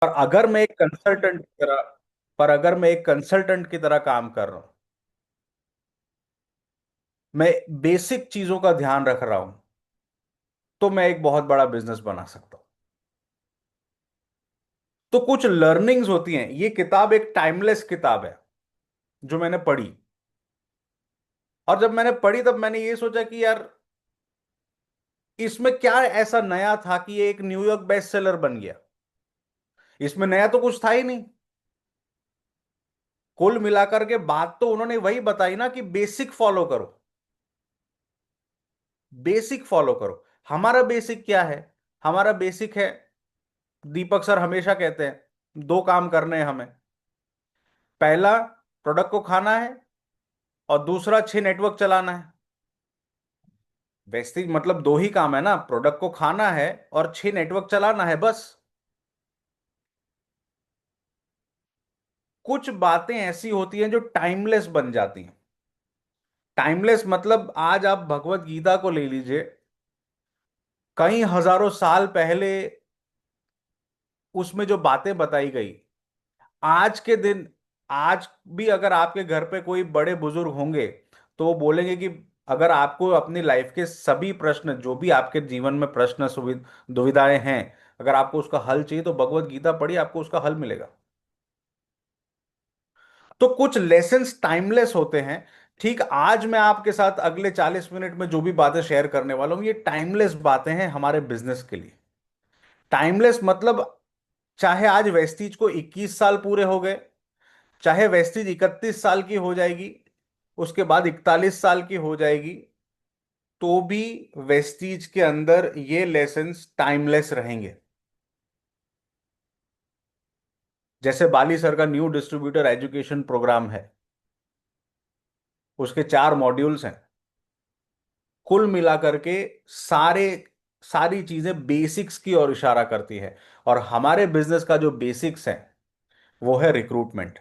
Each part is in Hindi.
पर अगर मैं एक कंसल्टेंट की तरह पर अगर मैं एक कंसल्टेंट की तरह काम कर रहा हूं, मैं बेसिक चीजों का ध्यान रख रहा हूं, तो मैं एक बहुत बड़ा बिजनेस बना सकता हूं। तो कुछ लर्निंग्स होती हैं। ये किताब एक टाइमलेस किताब है जो मैंने पढ़ी। और जब मैंने पढ़ी तब मैंने ये सोचा कि यार, इसमें क्या ऐसा नया था कि ये एक न्यूयॉर्क बेस्ट सेलर बन गया। इसमें नया तो कुछ था ही नहीं। कुल मिलाकर के बात तो उन्होंने वही बताई ना कि बेसिक फॉलो करो। बेसिक फॉलो करो। हमारा बेसिक क्या है? हमारा बेसिक है, दीपक सर हमेशा कहते हैं, दो काम करने हैं हमें। पहला, प्रोडक्ट को खाना है, और दूसरा, अच्छे नेटवर्क चलाना है। बेसिक मतलब दो ही काम है ना, प्रोडक्ट को खाना है और अच्छे नेटवर्क चलाना है, बस। कुछ बातें ऐसी होती हैं जो टाइमलेस बन जाती हैं। टाइमलेस मतलब आज आप भगवत गीता को ले लीजिए। कई हजारों साल पहले उसमें जो बातें बताई गई, आज के दिन, आज भी अगर आपके घर पे कोई बड़े बुजुर्ग होंगे तो वो बोलेंगे कि अगर आपको अपनी लाइफ के सभी प्रश्न, जो भी आपके जीवन में प्रश्न दुविधाएं हैं, अगर आपको उसका हल चाहिए तो भगवत गीता पढ़िए, आपको उसका हल मिलेगा। तो कुछ लेसन्स टाइमलेस होते हैं। ठीक, आज मैं आपके साथ अगले 40 मिनट में जो भी बातें शेयर करने वाला हूं, ये टाइमलेस बातें हैं हमारे बिजनेस के लिए। टाइमलेस मतलब, चाहे आज वेस्टीज को 21 साल पूरे हो गए, चाहे वेस्टीज 31 साल की हो जाएगी, उसके बाद 41 साल की हो जाएगी, तो भी वेस्टीज के अंदर ये लेसन्स टाइमलेस रहेंगे। जैसे बाली सर का न्यू डिस्ट्रीब्यूटर एजुकेशन प्रोग्राम है, उसके 4 मॉड्यूल्स हैं। कुल मिलाकर के सारे सारी चीजें बेसिक्स की ओर इशारा करती है। और हमारे बिजनेस का जो बेसिक्स है वो है रिक्रूटमेंट,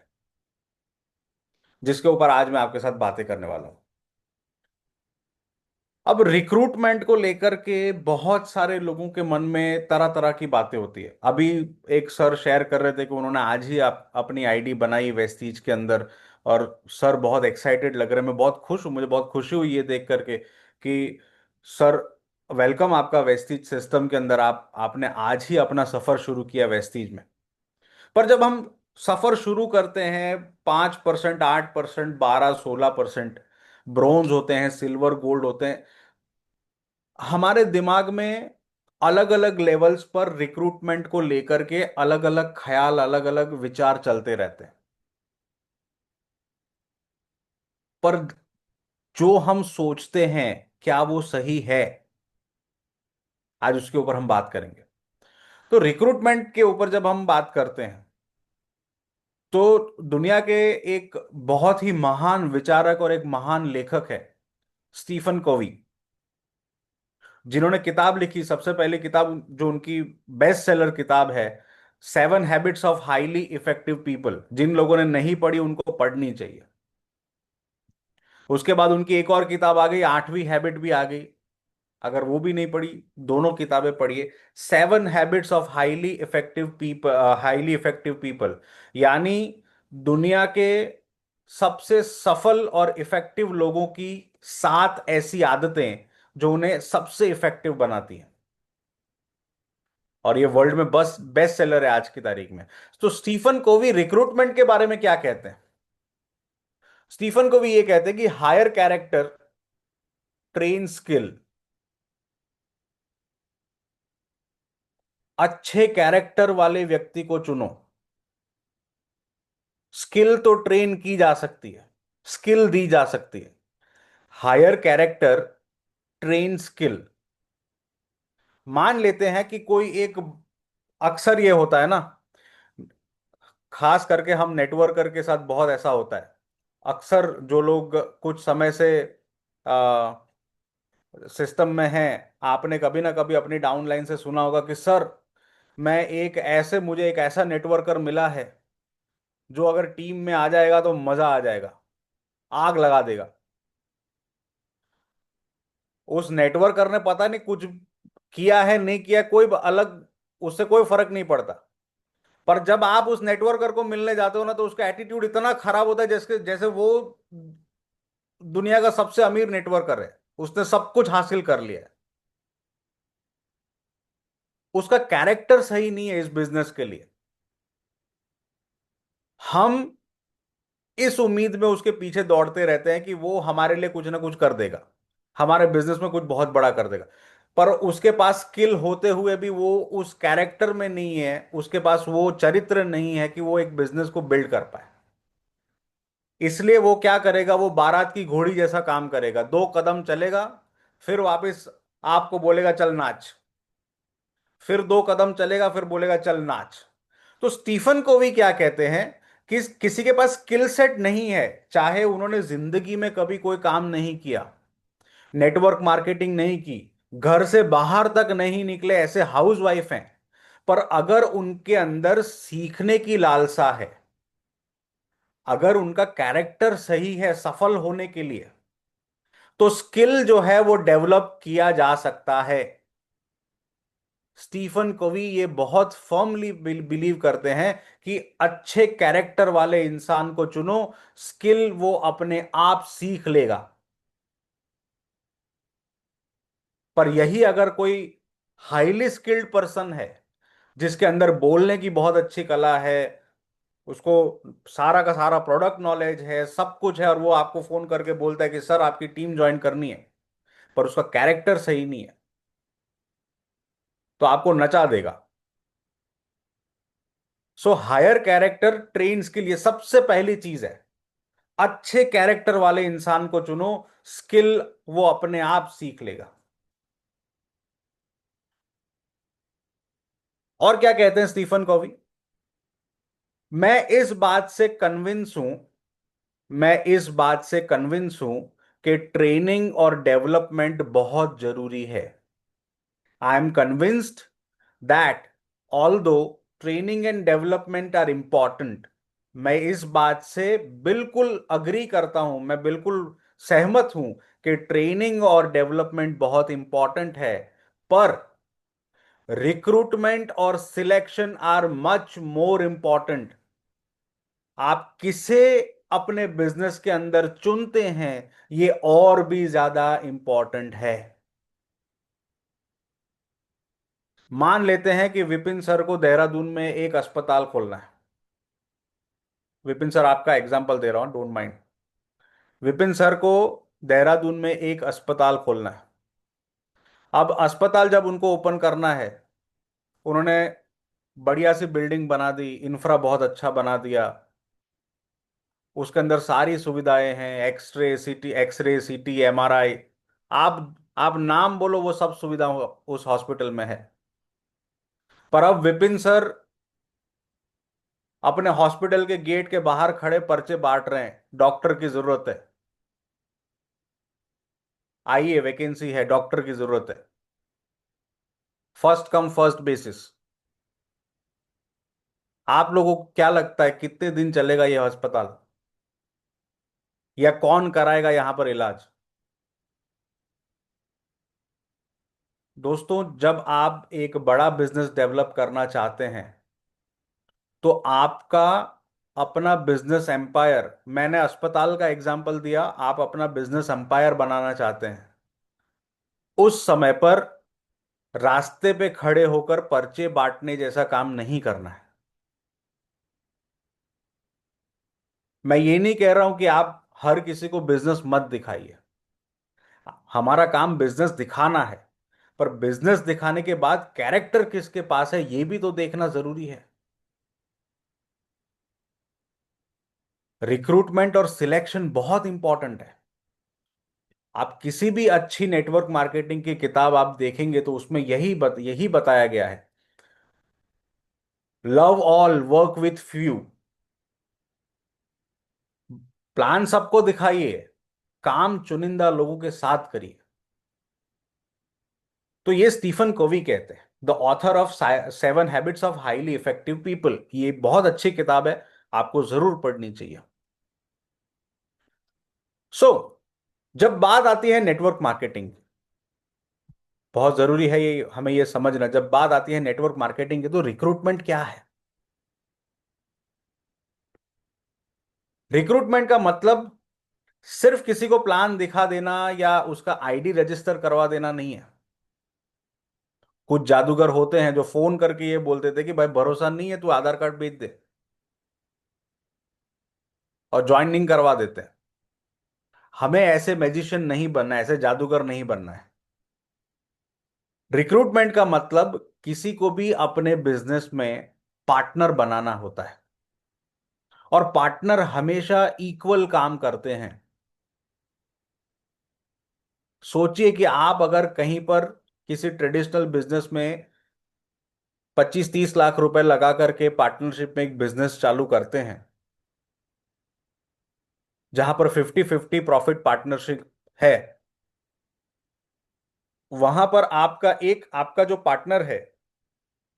जिसके ऊपर आज मैं आपके साथ बातें करने वाला हूं। अब रिक्रूटमेंट को लेकर के बहुत सारे लोगों के मन में तरह तरह की बातें होती है। अभी एक सर शेयर कर रहे थे कि उन्होंने आज ही अपनी आईडी बनाई वेस्टीज के अंदर, और सर बहुत एक्साइटेड लग रहे हैं। मैं बहुत खुश हूं, मुझे बहुत खुशी हुई ये देख करके कि सर, वेलकम आपका वेस्टीज सिस्टम के अंदर। आपने आज ही अपना सफर शुरू किया वेस्टीज में। पर जब हम सफर शुरू करते हैं, 5%, 8%, 12, 16% ब्रोंज होते हैं, सिल्वर, गोल्ड होते हैं, हमारे दिमाग में अलग अलग लेवल्स पर रिक्रूटमेंट को लेकर के अलग अलग ख्याल, अलग अलग विचार चलते रहते हैं। पर जो हम सोचते हैं, क्या वो सही है? आज उसके ऊपर हम बात करेंगे। तो रिक्रूटमेंट के ऊपर जब हम बात करते हैं, तो दुनिया के एक बहुत ही महान विचारक और एक महान लेखक है, स्टीफन कोवी, जिन्होंने किताब लिखी। सबसे पहली किताब जो उनकी बेस्ट सेलर किताब है, 7 habits of highly effective people. जिन लोगों ने नहीं पढ़ी उनको पढ़नी चाहिए। उसके बाद उनकी एक और किताब आ गई, 8वीं हैबिट भी आ गई। अगर वो भी नहीं पढ़ी, दोनों किताबें पढ़िए। 7 habits of highly effective people, यानी दुनिया के सबसे सफल और इफेक्टिव लोगों की 7 ऐसी आदतें जो उन्हें सबसे इफेक्टिव बनाती हैं। और ये वर्ल्ड में बस बेस्ट सेलर है आज की तारीख में। तो स्टीफन कोवी रिक्रूटमेंट के बारे में क्या कहते हैं? स्टीफन कोवी ये कहते हैं कि हायर कैरेक्टर, ट्रेन स्किल। अच्छे कैरेक्टर वाले व्यक्ति को चुनो। स्किल तो ट्रेन की जा सकती है, स्किल दी जा सकती है। Hire character, train skill. मान लेते हैं कि कोई एक, अक्सर ये होता है ना, खास करके हम नेटवर्कर के साथ बहुत ऐसा होता है। अक्सर जो लोग कुछ समय से सिस्टम में हैं, आपने कभी ना कभी अपनी डाउनलाइन से सुना होगा कि सर, मुझे एक ऐसा नेटवर्कर मिला है जो अगर टीम में आ जाएगा तो मजा आ जाएगा, आग लगा देगा। उस नेटवर्कर ने पता नहीं कुछ किया है नहीं किया, कोई अलग, उससे कोई फर्क नहीं पड़ता। पर जब आप उस नेटवर्कर को मिलने जाते हो ना, तो उसका एटीट्यूड इतना खराब होता है जैसे जैसे वो दुनिया का सबसे अमीर नेटवर्कर है, उसने सब कुछ हासिल कर लिया है। उसका कैरेक्टर सही नहीं है इस बिजनेस के लिए। हम इस उम्मीद में उसके पीछे दौड़ते रहते हैं कि वो हमारे लिए कुछ ना कुछ कर देगा, हमारे बिजनेस में कुछ बहुत बड़ा कर देगा। पर उसके पास स्किल होते हुए भी वो उस कैरेक्टर में नहीं है, उसके पास वो चरित्र नहीं है कि वो एक बिजनेस को बिल्ड कर पाए। इसलिए वो क्या करेगा, वो बारात की घोड़ी जैसा काम करेगा, 2 कदम चलेगा, फिर वापस आपको बोलेगा चल नाच, फिर 2 कदम चलेगा, फिर बोलेगा चल नाच। तो स्टीफन कोवी क्या कहते हैं कि किसी के पास स्किल सेट नहीं है, चाहे उन्होंने जिंदगी में कभी कोई काम नहीं किया, नेटवर्क मार्केटिंग नहीं की, घर से बाहर तक नहीं निकले, ऐसे हाउस वाइफ हैं, पर अगर उनके अंदर सीखने की लालसा है, अगर उनका कैरेक्टर सही है सफल होने के लिए, तो स्किल जो है वो डेवलप किया जा सकता है। स्टीफन कोवी ये बहुत फर्मली बिलीव करते हैं कि अच्छे कैरेक्टर वाले इंसान को चुनो, स्किल वो अपने आप सीख लेगा। पर यही अगर कोई हाईली स्किल्ड पर्सन है, जिसके अंदर बोलने की बहुत अच्छी कला है, उसको सारा का सारा प्रोडक्ट नॉलेज है, सब कुछ है, और वो आपको फोन करके बोलता है कि सर आपकी टीम ज्वाइन करनी है, पर उसका कैरेक्टर सही नहीं है, तो आपको नचा देगा। सो हायर कैरेक्टर ट्रेन्स के लिए सबसे पहली चीज है, अच्छे कैरेक्टर वाले इंसान को चुनो, स्किल वो अपने आप सीख लेगा। और क्या कहते हैं स्टीफन कॉवी? मैं इस बात से कन्विंस हूं, मैं इस बात से कन्विंस हूं कि ट्रेनिंग और डेवलपमेंट बहुत जरूरी है। I am convinced that although training and development are important, मैं इस बात से बिल्कुल अग्री करता हूं, मैं बिल्कुल सहमत हूं कि ट्रेनिंग और डेवलपमेंट बहुत इंपॉर्टेंट है, पर रिक्रूटमेंट और selection are much more important. आप किसे अपने बिजनेस के अंदर चुनते हैं, ये और भी ज्यादा इंपॉर्टेंट है। मान लेते हैं कि विपिन सर को देहरादून में एक अस्पताल खोलना है। विपिन सर, आपका एग्जांपल दे रहा हूं, डोंट माइंड। विपिन सर को देहरादून में एक अस्पताल खोलना है। अब अस्पताल जब उनको ओपन करना है, उन्होंने बढ़िया सी बिल्डिंग बना दी, इंफ्रा बहुत अच्छा बना दिया, उसके अंदर सारी सुविधाएं हैं, एक्सरे सीटी एमआरआई, आप नाम बोलो, वो सब सुविधा उस हॉस्पिटल में है। पर अब विपिन सर अपने हॉस्पिटल के गेट के बाहर खड़े पर्चे बांट रहे हैं, डॉक्टर की जरूरत है, आइए वैकेंसी है, डॉक्टर की जरूरत है, फर्स्ट कम फर्स्ट बेसिस। आप लोगों को क्या लगता है कितने दिन चलेगा यह अस्पताल, या कौन कराएगा यहां पर इलाज? दोस्तों, जब आप एक बड़ा बिजनेस डेवलप करना चाहते हैं, तो आपका अपना बिजनेस एम्पायर, मैंने अस्पताल का एग्जांपल दिया, आप अपना बिजनेस एम्पायर बनाना चाहते हैं, उस समय पर रास्ते पे खड़े होकर पर्चे बांटने जैसा काम नहीं करना है। मैं ये नहीं कह रहा हूं कि आप हर किसी को बिजनेस मत दिखाइए, हमारा काम बिजनेस दिखाना है, पर बिजनेस दिखाने के बाद कैरेक्टर किसके पास है ये भी तो देखना जरूरी है। रिक्रूटमेंट और सिलेक्शन बहुत इंपॉर्टेंट है। आप किसी भी अच्छी नेटवर्क मार्केटिंग की किताब आप देखेंगे तो उसमें यही बताया गया है, love all work with few. Plan सबको दिखाइए, काम चुनिंदा लोगों के साथ करिए। तो ये स्टीफन कोवी कहते हैं, the author of 7 habits of highly effective people. ये बहुत अच्छी किताब है, आपको जरूर पढ़नी चाहिए। सो जब बात आती है नेटवर्क मार्केटिंग, बहुत जरूरी है ये हमें ये समझना, जब बात आती है नेटवर्क मार्केटिंग की, तो रिक्रूटमेंट क्या है? रिक्रूटमेंट का मतलब सिर्फ किसी को प्लान दिखा देना या उसका आईडी रजिस्टर करवा देना नहीं है। कुछ जादूगर होते हैं जो फोन करके ये बोलते थे कि भाई भरोसा नहीं है, तू आधार कार्ड भेज दे, और ज्वाइनिंग करवा देते हैं। हमें ऐसे मैजिशियन नहीं बनना है, ऐसे जादूगर नहीं बनना है। रिक्रूटमेंट का मतलब किसी को भी अपने बिजनेस में पार्टनर बनाना होता है, और पार्टनर हमेशा इक्वल काम करते हैं। सोचिए कि आप अगर कहीं पर किसी ट्रेडिशनल बिजनेस में 25-30 लाख रुपए लगा करके पार्टनरशिप में एक बिजनेस चालू करते हैं, जहां पर 50-50 प्रॉफिट पार्टनरशिप है। वहां पर आपका जो पार्टनर है,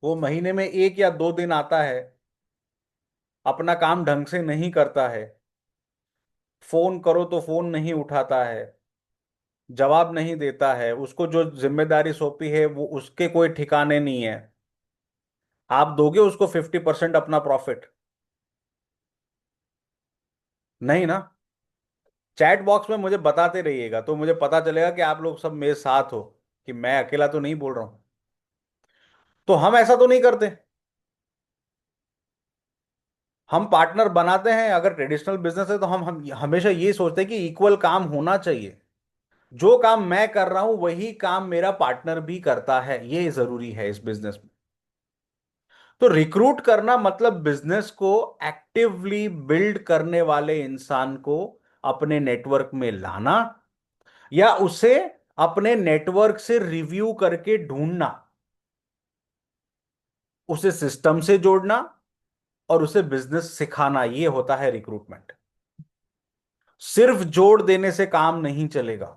वो महीने में 1 या 2 दिन आता है, अपना काम ढंग से नहीं करता है, फोन करो तो फोन नहीं उठाता है, जवाब नहीं देता है, उसको जो जिम्मेदारी सौंपी है वो उसके कोई ठिकाने नहीं है, आप दोगे उसको 50% अपना प्रॉफिट? नहीं ना। चैट बॉक्स में मुझे बताते रहिएगा तो मुझे पता चलेगा कि आप लोग सब मेरे साथ हो, कि मैं अकेला तो नहीं बोल रहा हूं। तो हम ऐसा तो नहीं करते। हम पार्टनर बनाते हैं, अगर ट्रेडिशनल बिजनेस है तो हम हमेशा ये सोचते हैं कि इक्वल काम होना चाहिए। जो काम मैं कर रहा हूं वही काम मेरा पार्टनर भी करता है, ये जरूरी है इस बिजनेस में। तो रिक्रूट करना मतलब बिजनेस को एक्टिवली बिल्ड करने वाले इंसान को अपने नेटवर्क में लाना, या उसे अपने नेटवर्क से रिव्यू करके ढूंढना, उसे सिस्टम से जोड़ना, और उसे बिजनेस सिखाना, ये होता है रिक्रूटमेंट। सिर्फ जोड़ देने से काम नहीं चलेगा।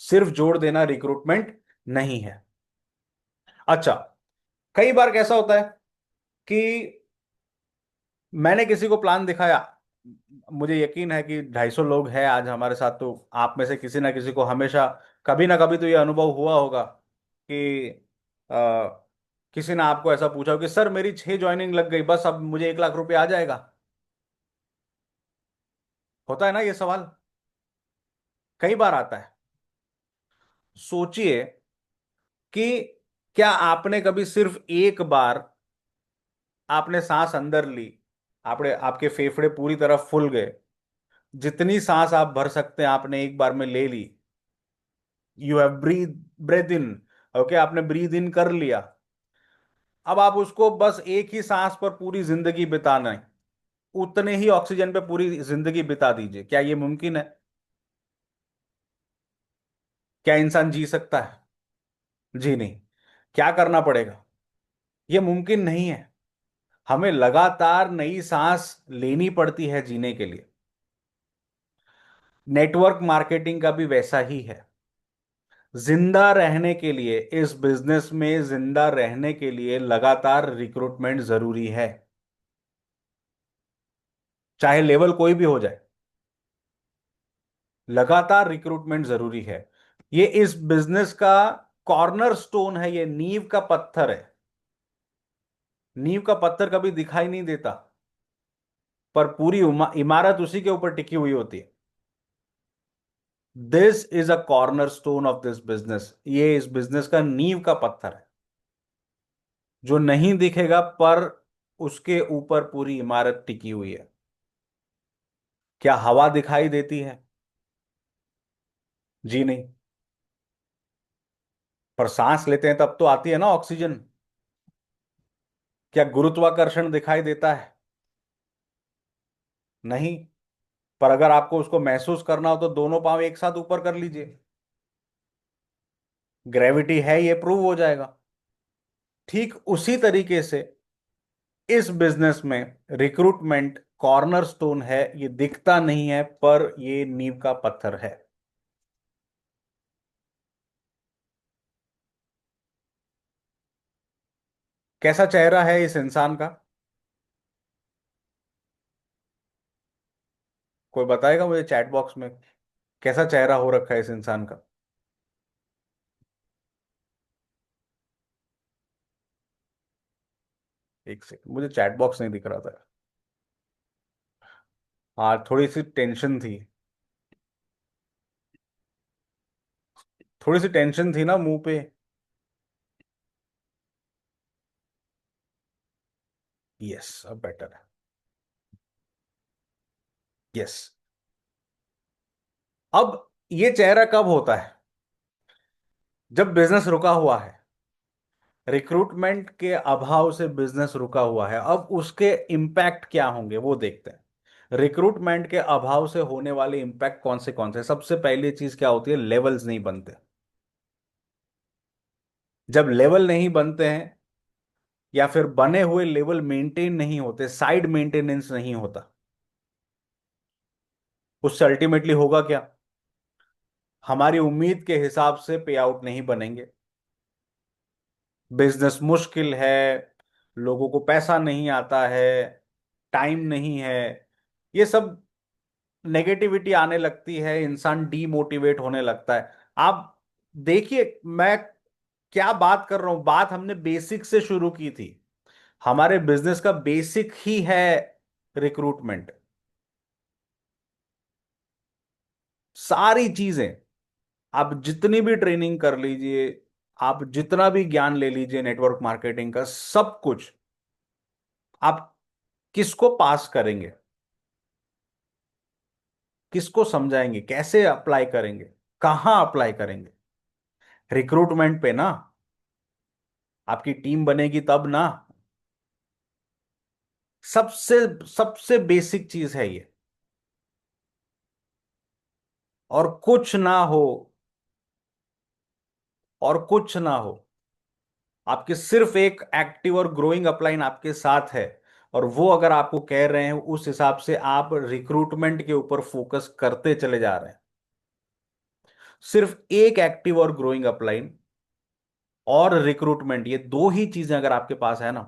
सिर्फ जोड़ देना रिक्रूटमेंट नहीं है। अच्छा, कई बार कैसा होता है कि मैंने किसी को प्लान दिखाया, मुझे यकीन है कि 250 लोग हैं आज हमारे साथ, तो आप में से किसी ना किसी को हमेशा कभी ना कभी तो ये अनुभव हुआ होगा कि आ, किसी ने आपको ऐसा पूछा हो कि सर मेरी 6 ज्वाइनिंग लग गई, बस अब मुझे 1 लाख रुपए आ जाएगा। होता है ना ये सवाल, कई बार आता है। सोचिए कि क्या आपने कभी सिर्फ एक बार आपने सांस अंदर ली, आपके फेफड़े पूरी तरह फूल गए, जितनी सांस आप भर सकते हैं आपने एक बार में ले ली, you have breath in, okay, आपने ब्रीद इन कर लिया। अब आप उसको बस एक ही सांस पर पूरी जिंदगी बिताना है, उतने ही ऑक्सीजन पे पूरी जिंदगी बिता दीजिए, क्या ये मुमकिन है? क्या इंसान जी सकता है? जी नहीं। क्या करना पड़ेगा? ये मुमकिन नहीं है। हमें लगातार नई सांस लेनी पड़ती है जीने के लिए। नेटवर्क मार्केटिंग का भी वैसा ही है। जिंदा रहने के लिए, इस बिजनेस में जिंदा रहने के लिए लगातार रिक्रूटमेंट जरूरी है, चाहे लेवल कोई भी हो जाए। लगातार रिक्रूटमेंट जरूरी है। ये इस बिजनेस का कॉर्नर स्टोन है, ये नींव का पत्थर है। नींव का पत्थर कभी दिखाई नहीं देता, पर पूरी इमारत उसी के ऊपर टिकी हुई होती है। This is a corner stone of this business, ये इस बिजनेस का नींव का पत्थर है, जो नहीं दिखेगा पर उसके ऊपर पूरी इमारत टिकी हुई है। क्या हवा दिखाई देती है? जी नहीं। पर सांस लेते हैं तब तो आती है ना ऑक्सीजन। क्या गुरुत्वाकर्षण दिखाई देता है? नहीं। पर अगर आपको उसको महसूस करना हो तो दोनों पांव एक साथ ऊपर कर लीजिए, ग्रेविटी है, ये प्रूव हो जाएगा। ठीक उसी तरीके से इस बिजनेस में रिक्रूटमेंट कॉर्नरस्टोन है, ये दिखता नहीं है पर ये नींव का पत्थर है। कैसा चेहरा है इस इंसान का? कोई बताएगा मुझे चैट बॉक्स में, कैसा चेहरा हो रखा है इस इंसान का? एक सेकंड, मुझे चैट बॉक्स नहीं दिख रहा था। हाँ, थोड़ी सी टेंशन थी। थोड़ी सी टेंशन थी ना मुंह पे। यस, अब बेटर है। यस। अब ये चेहरा कब होता है? जब बिजनेस रुका हुआ है। रिक्रूटमेंट के अभाव से बिजनेस रुका हुआ है, अब उसके इम्पैक्ट क्या होंगे वो देखते हैं। रिक्रूटमेंट के अभाव से होने वाले इम्पैक्ट कौन से? सबसे पहली चीज क्या होती है? लेवल्स नहीं बनते। जब लेवल नहीं बनते हैं, या फिर बने हुए लेवल मेंटेन नहीं होते, साइड मेंटेनेंस नहीं होता, उससे अल्टीमेटली होगा क्या? हमारी उम्मीद के हिसाब से पे आउट नहीं बनेंगे, बिजनेस मुश्किल है, लोगों को पैसा नहीं आता है, टाइम नहीं है, ये सब नेगेटिविटी आने लगती है, इंसान डीमोटिवेट होने लगता है। आप देखिए, मैं क्या बात कर रहा हूं, बात हमने बेसिक से शुरू की थी। हमारे बिजनेस का बेसिक ही है रिक्रूटमेंट। सारी चीजें, आप जितनी भी ट्रेनिंग कर लीजिए, आप जितना भी ज्ञान ले लीजिए नेटवर्क मार्केटिंग का, सब कुछ आप किसको पास करेंगे, किसको समझाएंगे, कैसे अप्लाई करेंगे, कहाँ अप्लाई करेंगे? रिक्रूटमेंट पे ना। आपकी टीम बनेगी तब ना। सबसे सबसे बेसिक चीज है ये। और कुछ ना हो, और कुछ ना हो, आपके सिर्फ एक एक्टिव और ग्रोइंग अपलाइन आपके साथ है, और वो अगर आपको कह रहे हैं उस हिसाब से आप रिक्रूटमेंट के ऊपर फोकस करते चले जा रहे हैं, सिर्फ एक एक्टिव और ग्रोइंग अपलाइन और रिक्रूटमेंट, ये दो ही चीजें अगर आपके पास है ना,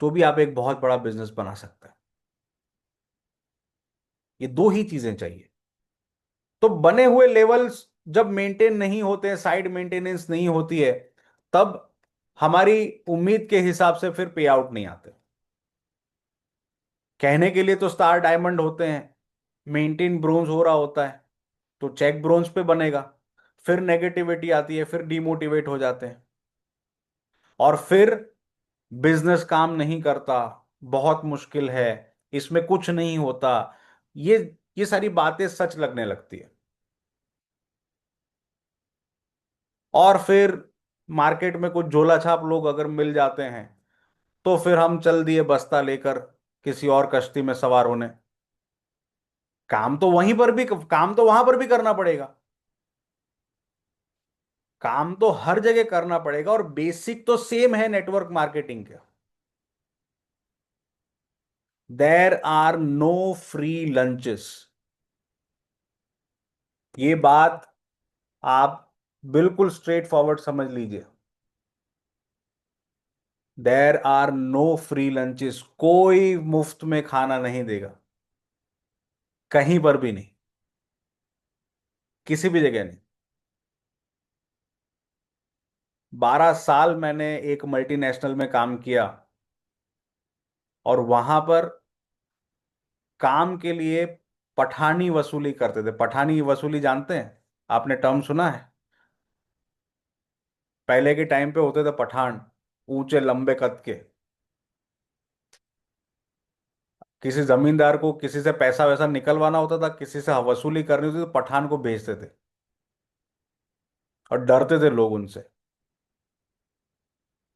तो भी आप एक बहुत बड़ा बिजनेस बना सकते हैं। ये दो ही चीजें चाहिए। तो बने हुए लेवल्स जब मेंटेन नहीं होते हैं, साइड मेंटेनेंस नहीं होती है, तब हमारी उम्मीद के हिसाब से फिर पे आउट नहीं आते। कहने के लिए तो स्टार डायमंड होते हैं, मेंटेन ब्रोंज हो रहा होता है, तो चेक ब्रोंज पे बनेगा। फिर नेगेटिविटी आती है, फिर डिमोटिवेट हो जाते हैं, और फिर बिजनेस काम नहीं करता, बहुत मुश्किल है, इसमें कुछ नहीं होता, ये ये सारी बातें सच लगने लगती है। और फिर मार्केट में कुछ झोला छाप लोग अगर मिल जाते हैं, तो फिर हम चल दिए बस्ता लेकर किसी और कश्ती में सवार होने। काम तो वहां पर भी करना पड़ेगा। काम तो हर जगह करना पड़ेगा, और बेसिक तो सेम है नेटवर्क मार्केटिंग के। There are no free lunches. ये बात आप बिल्कुल स्ट्रेट फॉरवर्ड समझ लीजिए। There are no free lunches, कोई मुफ्त में खाना नहीं देगा, कहीं पर भी नहीं, किसी भी जगह नहीं। 12 साल मैंने एक मल्टीनेशनल में काम किया, और वहां पर काम के लिए पठानी वसूली करते थे। पठानी वसूली जानते हैं? आपने टर्म सुना है? पहले के टाइम पे होते थे पठान, ऊंचे लंबे कद के। किसी जमींदार को किसी से पैसा वैसा निकलवाना होता था, किसी से वसूली करनी होती तो पठान को भेजते थे, और डरते थे लोग उनसे।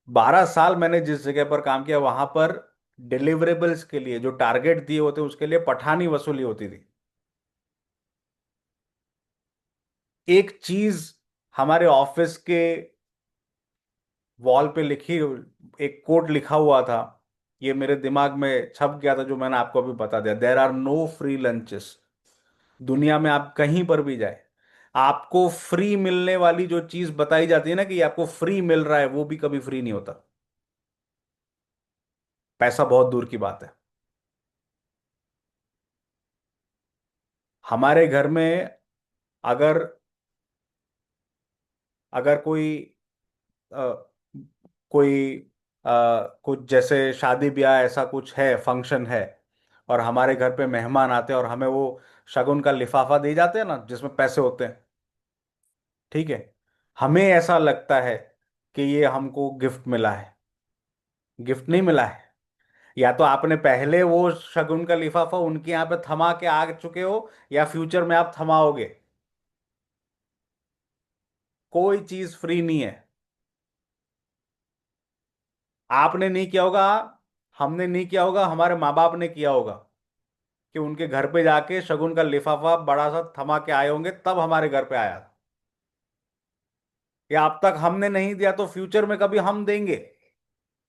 12 साल मैंने जिस जगह पर काम किया, वहां पर डिलीवरेबल्स के लिए जो टारगेट दिए होते उसके लिए पठानी वसूली होती थी। एक चीज हमारे ऑफिस के वॉल पे लिखी, एक कोट लिखा हुआ था, ये मेरे दिमाग में छप गया था, जो मैंने आपको अभी बता दिया। There are no free lunches. दुनिया में आप कहीं पर भी जाए, आपको फ्री मिलने वाली जो चीज बताई जाती है ना, कि ये आपको फ्री मिल रहा है, वो भी कभी फ्री नहीं होता। पैसा बहुत दूर की बात है। हमारे घर में अगर अगर अ, कोई कुछ जैसे शादी ब्याह ऐसा कुछ है, फंक्शन है, और हमारे घर पे मेहमान आते हैं और हमें वो शगुन का लिफाफा दे जाते हैं ना जिसमें पैसे होते हैं, ठीक है, हमें ऐसा लगता है कि ये हमको गिफ्ट मिला है। गिफ्ट नहीं मिला है। या तो आपने पहले वो शगुन का लिफाफा उनके यहाँ पे थमा के आ चुके हो, या फ्यूचर में आप थमाओगे। कोई चीज फ्री नहीं है। आपने नहीं किया होगा, हमने नहीं किया होगा, हमारे माँ बाप ने किया होगा कि उनके घर पे जाके शगुन का लिफाफा बड़ा सा थमा के आए होंगे, तब हमारे घर पे आया। या अब तक हमने नहीं दिया तो फ्यूचर में कभी हम देंगे।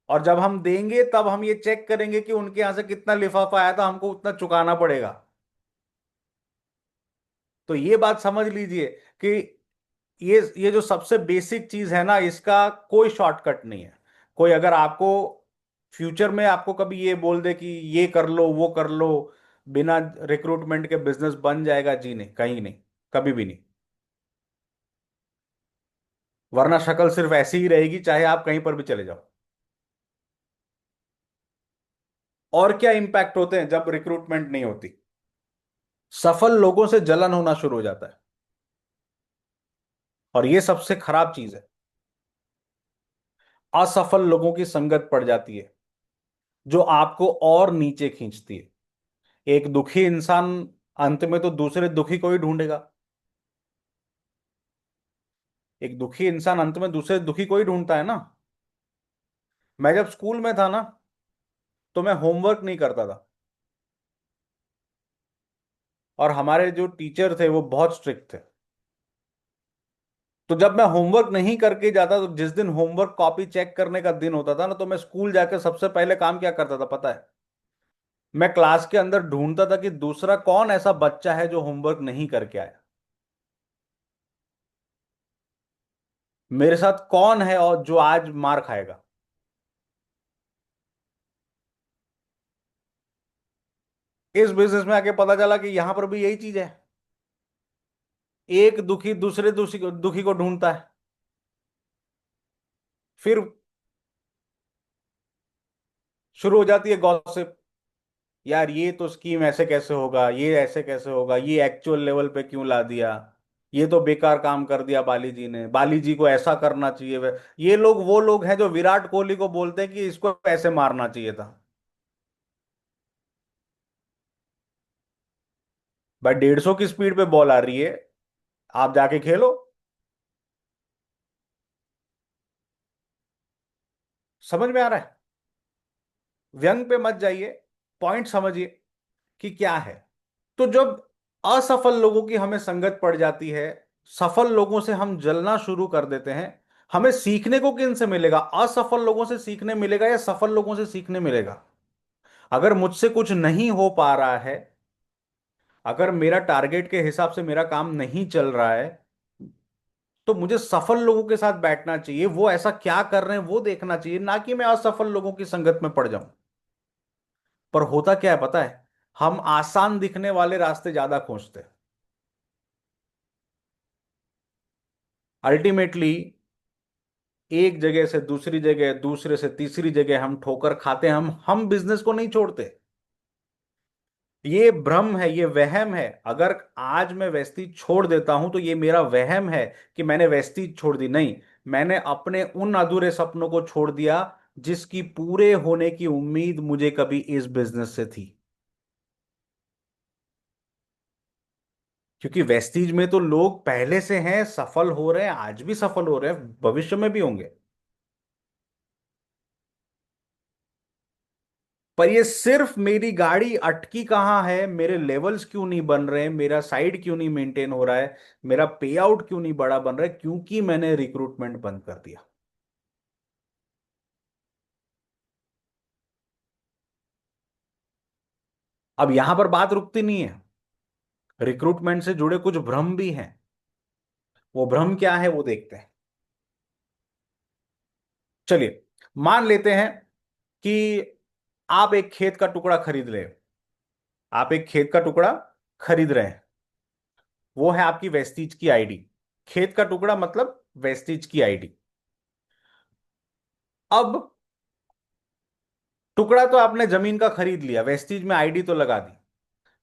और जब हम देंगे तब हम ये चेक करेंगे कि उनके यहां से कितना लिफाफा आया था, हमको उतना चुकाना पड़ेगा। तो ये बात समझ लीजिए कि ये जो सबसे बेसिक चीज है ना, इसका कोई शॉर्टकट नहीं है। कोई अगर आपको फ्यूचर में आपको कभी ये बोल दे कि ये कर लो वो कर लो, बिना रिक्रूटमेंट के बिजनेस बन जाएगा, जी नहीं, कहीं नहीं, कभी भी नहीं। वरना शक्ल सिर्फ ऐसी ही रहेगी चाहे आप कहीं पर भी चले जाओ। और क्या इंपैक्ट होते हैं जब रिक्रूटमेंट नहीं होती? सफल लोगों से जलन होना शुरू हो जाता है। और ये सबसे खराब चीज है। असफल लोगों की संगत पड़ जाती है जो आपको और नीचे खींचती है। एक दुखी इंसान अंत में तो दूसरे दुखी को ही ढूंढेगा। एक दुखी इंसान अंत में दूसरे दुखी को ही ढूंढता है ना। मैं जब स्कूल में था ना, तो मैं होमवर्क नहीं करता था। और हमारे जो टीचर थे वो बहुत स्ट्रिक्ट थे। तो जब मैं होमवर्क नहीं करके जाता, तो जिस दिन होमवर्क कॉपी चेक करने का दिन होता था ना, तो मैं स्कूल जाकर सबसे पहले काम क्या करता था पता है? मैं क्लास के अंदर ढूंढता था कि दूसरा कौन ऐसा बच्चा है जो होमवर्क नहीं करके आया। मेरे साथ कौन है और जो आज मार खाएगा। इस बिजनेस में आके पता चला कि यहां पर भी यही चीज है। एक दुखी दूसरे दुखी को ढूंढता है। फिर शुरू हो जाती है गॉसिप। यार ये तो स्कीम ऐसे कैसे होगा, ये ऐसे कैसे होगा, ये एक्चुअल लेवल पे क्यों ला दिया, ये तो बेकार काम कर दिया बाली जी ने, बाली जी को ऐसा करना चाहिए। ये लोग वो लोग हैं जो विराट कोहली को बोलते हैं कि इसको ऐसे मारना चाहिए था। भाई 150 की स्पीड पे बॉल आ रही है, आप जाके खेलो। समझ में आ रहा है? व्यंग पे मत जाइए, पॉइंट समझिए कि क्या है। तो जब असफल लोगों की हमें संगत पड़ जाती है, सफल लोगों से हम जलना शुरू कर देते हैं। हमें सीखने को किन से मिलेगा? असफल लोगों से सीखने मिलेगा या सफल लोगों से सीखने मिलेगा? अगर मुझसे कुछ नहीं हो पा रहा है, अगर मेरा टारगेट के हिसाब से मेरा काम नहीं चल रहा है, तो मुझे सफल लोगों के साथ बैठना चाहिए, वो ऐसा क्या कर रहे हैं वो देखना चाहिए, ना कि मैं असफल लोगों की संगत में पड़ जाऊं। पर होता क्या है पता है? हम आसान दिखने वाले रास्ते ज्यादा खोजते हैं। अल्टीमेटली एक जगह से दूसरी जगह, दूसरे से तीसरी जगह हम ठोकर खाते हैं, हम बिजनेस को नहीं छोड़ते। ये भ्रम है, ये वहम है। अगर आज मैं वेस्टी छोड़ देता हूं तो ये मेरा वहम है कि मैंने वेस्टी छोड़ दी, नहीं। मैंने अपने उन अधूरे सपनों को छोड़ दिया जिसकी पूरे होने की उम्मीद मुझे कभी इस बिजनेस से थी। क्योंकि वेस्टीज में तो लोग पहले से हैं, सफल हो रहे हैं, आज भी सफल हो रहे हैं, भविष्य में भी होंगे। पर ये सिर्फ मेरी गाड़ी अटकी कहाँ है, मेरे लेवल्स क्यों नहीं बन रहे, मेरा साइड क्यों नहीं मेंटेन हो रहा है, मेरा पे आउट क्यों नहीं बड़ा बन रहा है, क्योंकि मैंने रिक्रूटमेंट बंद कर दिया। अब यहां पर बात रुकती नहीं है। रिक्रूटमेंट से जुड़े कुछ भ्रम भी हैं। वो भ्रम क्या है वो देखते हैं। चलिए, मान लेते हैं कि आप एक खेत का टुकड़ा खरीद रहे हैं। आप एक खेत का टुकड़ा खरीद रहे हैं। वो है आपकी वेस्टीज की आईडी। खेत का टुकड़ा मतलब वेस्टीज की आईडी। अब टुकड़ा तो आपने जमीन का खरीद लिया, वेस्टीज में आईडी तो लगा दी,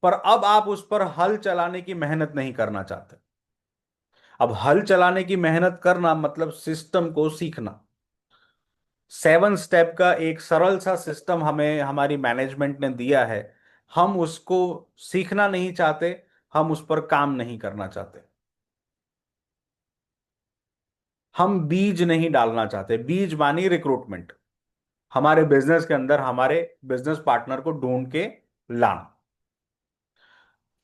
पर अब आप उस पर हल चलाने की मेहनत नहीं करना चाहते। अब हल चलाने की मेहनत करना मतलब सिस्टम को सीखना। 7 स्टेप का एक सरल सा सिस्टम हमें हमारी मैनेजमेंट ने दिया है, हम उसको सीखना नहीं चाहते, हम उस पर काम नहीं करना चाहते। हम बीज नहीं डालना चाहते, बीज मानी रिक्रूटमेंट, हमारे बिजनेस के अंदर हमारे बिजनेस पार्टनर को ढूंढ के लाना।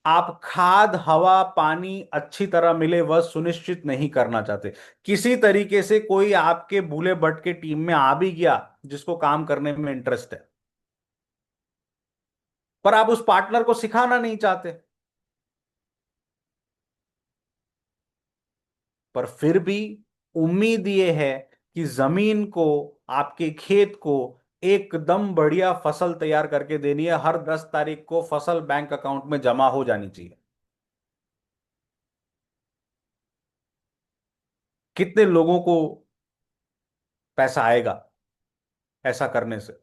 आप खाद हवा पानी अच्छी तरह मिले वह सुनिश्चित नहीं करना चाहते। किसी तरीके से कोई आपके भूले भटके टीम में आ भी गया जिसको काम करने में इंटरेस्ट है, पर आप उस पार्टनर को सिखाना नहीं चाहते। पर फिर भी उम्मीद ये है कि जमीन को, आपके खेत को एकदम बढ़िया फसल तैयार करके देनी है, हर 10 तारीख को फसल बैंक अकाउंट में जमा हो जानी चाहिए। कितने लोगों को पैसा आएगा ऐसा करने से?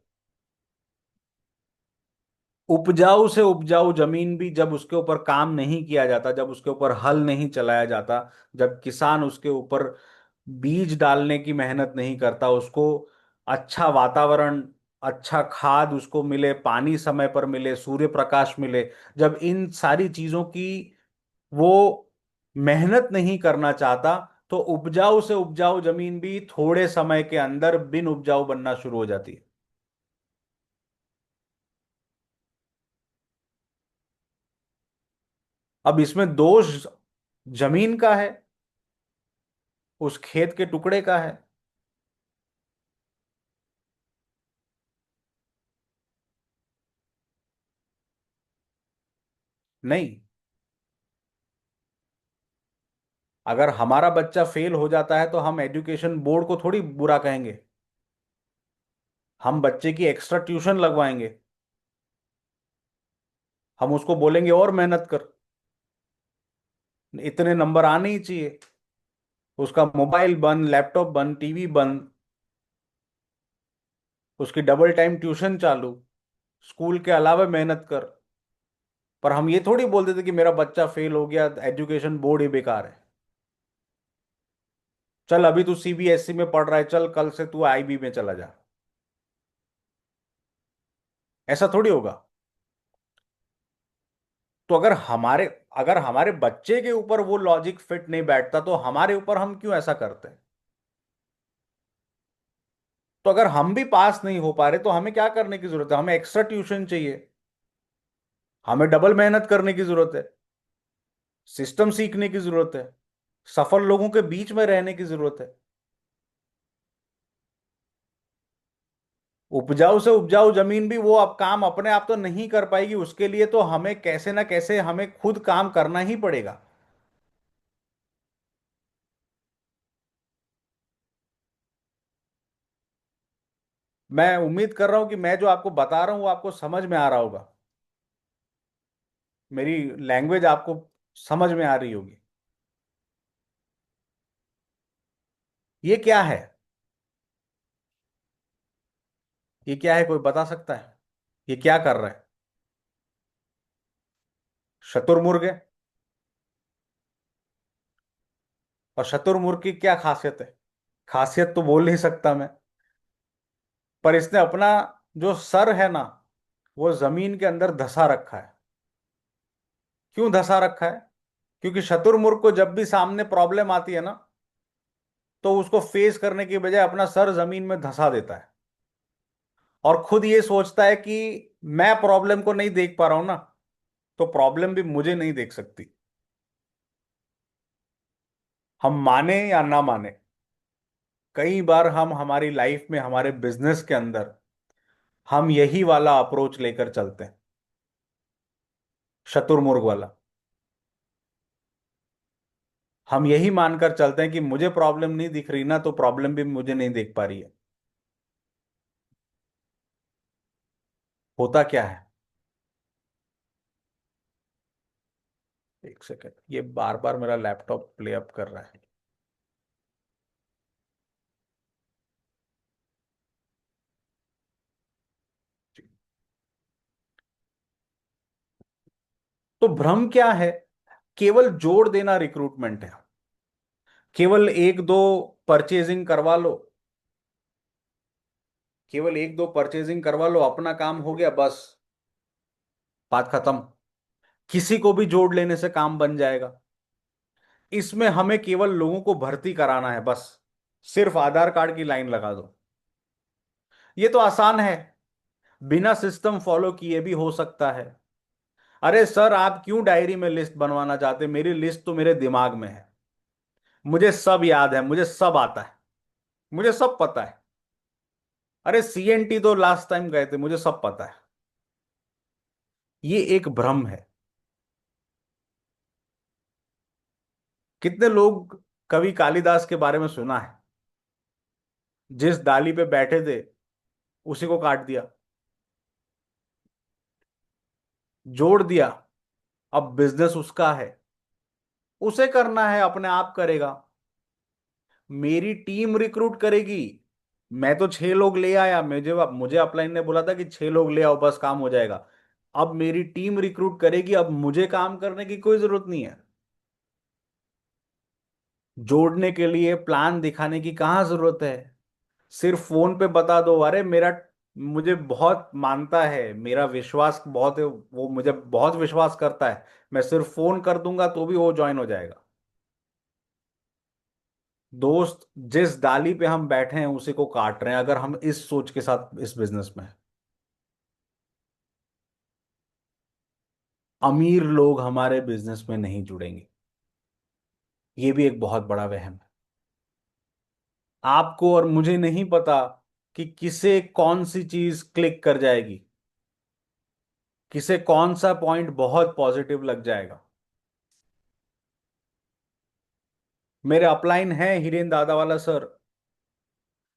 उपजाऊ से उपजाऊ जमीन भी जब उसके ऊपर काम नहीं किया जाता, जब उसके ऊपर हल नहीं चलाया जाता, जब किसान उसके ऊपर बीज डालने की मेहनत नहीं करता, उसको अच्छा वातावरण, अच्छा खाद उसको मिले, पानी समय पर मिले, सूर्य प्रकाश मिले, जब इन सारी चीजों की वो मेहनत नहीं करना चाहता, तो उपजाऊ से उपजाऊ जमीन भी थोड़े समय के अंदर बिन उपजाऊ बनना शुरू हो जाती है। अब इसमें दोष जमीन का है, उस खेत के टुकड़े का है। नहीं, अगर हमारा बच्चा फेल हो जाता है तो हम एजुकेशन बोर्ड को थोड़ी बुरा कहेंगे, हम बच्चे की एक्स्ट्रा ट्यूशन लगवाएंगे, हम उसको बोलेंगे और मेहनत कर, इतने नंबर आने ही चाहिए, उसका मोबाइल बंद, लैपटॉप बंद, टीवी बंद, उसकी डबल टाइम ट्यूशन चालू, स्कूल के अलावा मेहनत कर। पर हम ये थोड़ी बोल देते कि मेरा बच्चा फेल हो गया, एजुकेशन बोर्ड ही बेकार है, चल अभी तू सीबीएसई में पढ़ रहा है, चल कल से तू आईबी में चला जा। ऐसा थोड़ी होगा। तो अगर हमारे बच्चे के ऊपर वो लॉजिक फिट नहीं बैठता तो हमारे ऊपर हम क्यों ऐसा करते हैं? तो अगर हम भी पास नहीं हो पा रहे तो हमें क्या करने की जरूरत है? हमें एक्स्ट्रा ट्यूशन चाहिए, हमें डबल मेहनत करने की जरूरत है, सिस्टम सीखने की जरूरत है, सफल लोगों के बीच में रहने की जरूरत है। उपजाऊ से उपजाऊ जमीन भी वो अब काम अपने आप तो नहीं कर पाएगी, उसके लिए तो हमें कैसे ना कैसे हमें खुद काम करना ही पड़ेगा। मैं उम्मीद कर रहा हूं कि मैं जो आपको बता रहा हूं वो आपको समझ में आ रहा होगा, मेरी लैंग्वेज आपको समझ में आ रही होगी। ये क्या है? ये क्या है, कोई बता सकता है? ये क्या कर रहा है? शतुरमुर्ग है। और शतुरमुर्ग की क्या खासियत है? खासियत तो बोल नहीं सकता मैं, पर इसने अपना जो सर है ना, वो जमीन के अंदर धंसा रखा है। क्यों धंसा रखा है? क्योंकि शतुरमुर्ग को जब भी सामने प्रॉब्लम आती है ना, तो उसको फेस करने की बजाय अपना सर जमीन में धंसा देता है, और खुद ये सोचता है कि मैं प्रॉब्लम को नहीं देख पा रहा हूं ना, तो प्रॉब्लम भी मुझे नहीं देख सकती। हम माने या ना माने, कई बार हम हमारी लाइफ में, हमारे बिजनेस के अंदर हम यही वाला अप्रोच लेकर चलते हैं, शतुरमुर्ग वाला। हम यही मानकर चलते हैं कि मुझे प्रॉब्लम नहीं दिख रही ना, तो प्रॉब्लम भी मुझे नहीं देख पा रही है। होता क्या है? एक सेकेंड, ये बार बार मेरा लैपटॉप प्ले अप कर रहा है। तो भ्रम क्या है? केवल जोड़ देना रिक्रूटमेंट है। केवल एक दो परचेजिंग करवा लो, केवल एक दो परचेजिंग करवा लो, अपना काम हो गया, बस बात खत्म। किसी को भी जोड़ लेने से काम बन जाएगा। इसमें हमें केवल लोगों को भर्ती कराना है बस। सिर्फ आधार कार्ड की लाइन लगा दो। ये तो आसान है, बिना सिस्टम फॉलो किए भी हो सकता है। अरे सर, आप क्यों डायरी में लिस्ट बनवाना चाहते? मेरी लिस्ट तो मेरे दिमाग में है, मुझे सब याद है, मुझे सब आता है, मुझे सब पता है। अरे सीएनटी तो लास्ट टाइम गए थे, मुझे सब पता है। ये एक भ्रम है। कितने लोग कवि कालिदास के बारे में सुना है? जिस डाली पे बैठे थे उसी को काट दिया, जोड़ दिया। अब बिजनेस उसका है, उसे करना है, अपने आप करेगा। मेरी टीम रिक्रूट करेगी। मैं तो 6 लोग ले आया, मुझे अपलाइन ने बोला था कि 6 लोग ले आओ, बस काम हो जाएगा। अब मेरी टीम रिक्रूट करेगी, अब मुझे काम करने की कोई जरूरत नहीं है। जोड़ने के लिए प्लान दिखाने की कहाँ जरूरत है? सिर्फ फोन पे बता दो, अरे मेरा, मुझे बहुत मानता है, मेरा विश्वास बहुत है, वो मुझे बहुत विश्वास करता है, मैं सिर्फ फोन कर दूंगा तो भी वो ज्वाइन हो जाएगा। दोस्त, जिस डाली पे हम बैठे हैं उसी को काट रहे हैं, अगर हम इस सोच के साथ इस बिजनेस में हैं। अमीर लोग हमारे बिजनेस में नहीं जुड़ेंगे, ये भी एक बहुत बड़ा वहम है। आपको और मुझे नहीं पता कि किसे कौन सी चीज क्लिक कर जाएगी, किसे कौन सा पॉइंट बहुत पॉजिटिव लग जाएगा। मेरे अपलाइन है हिरेन दादा वाला सर,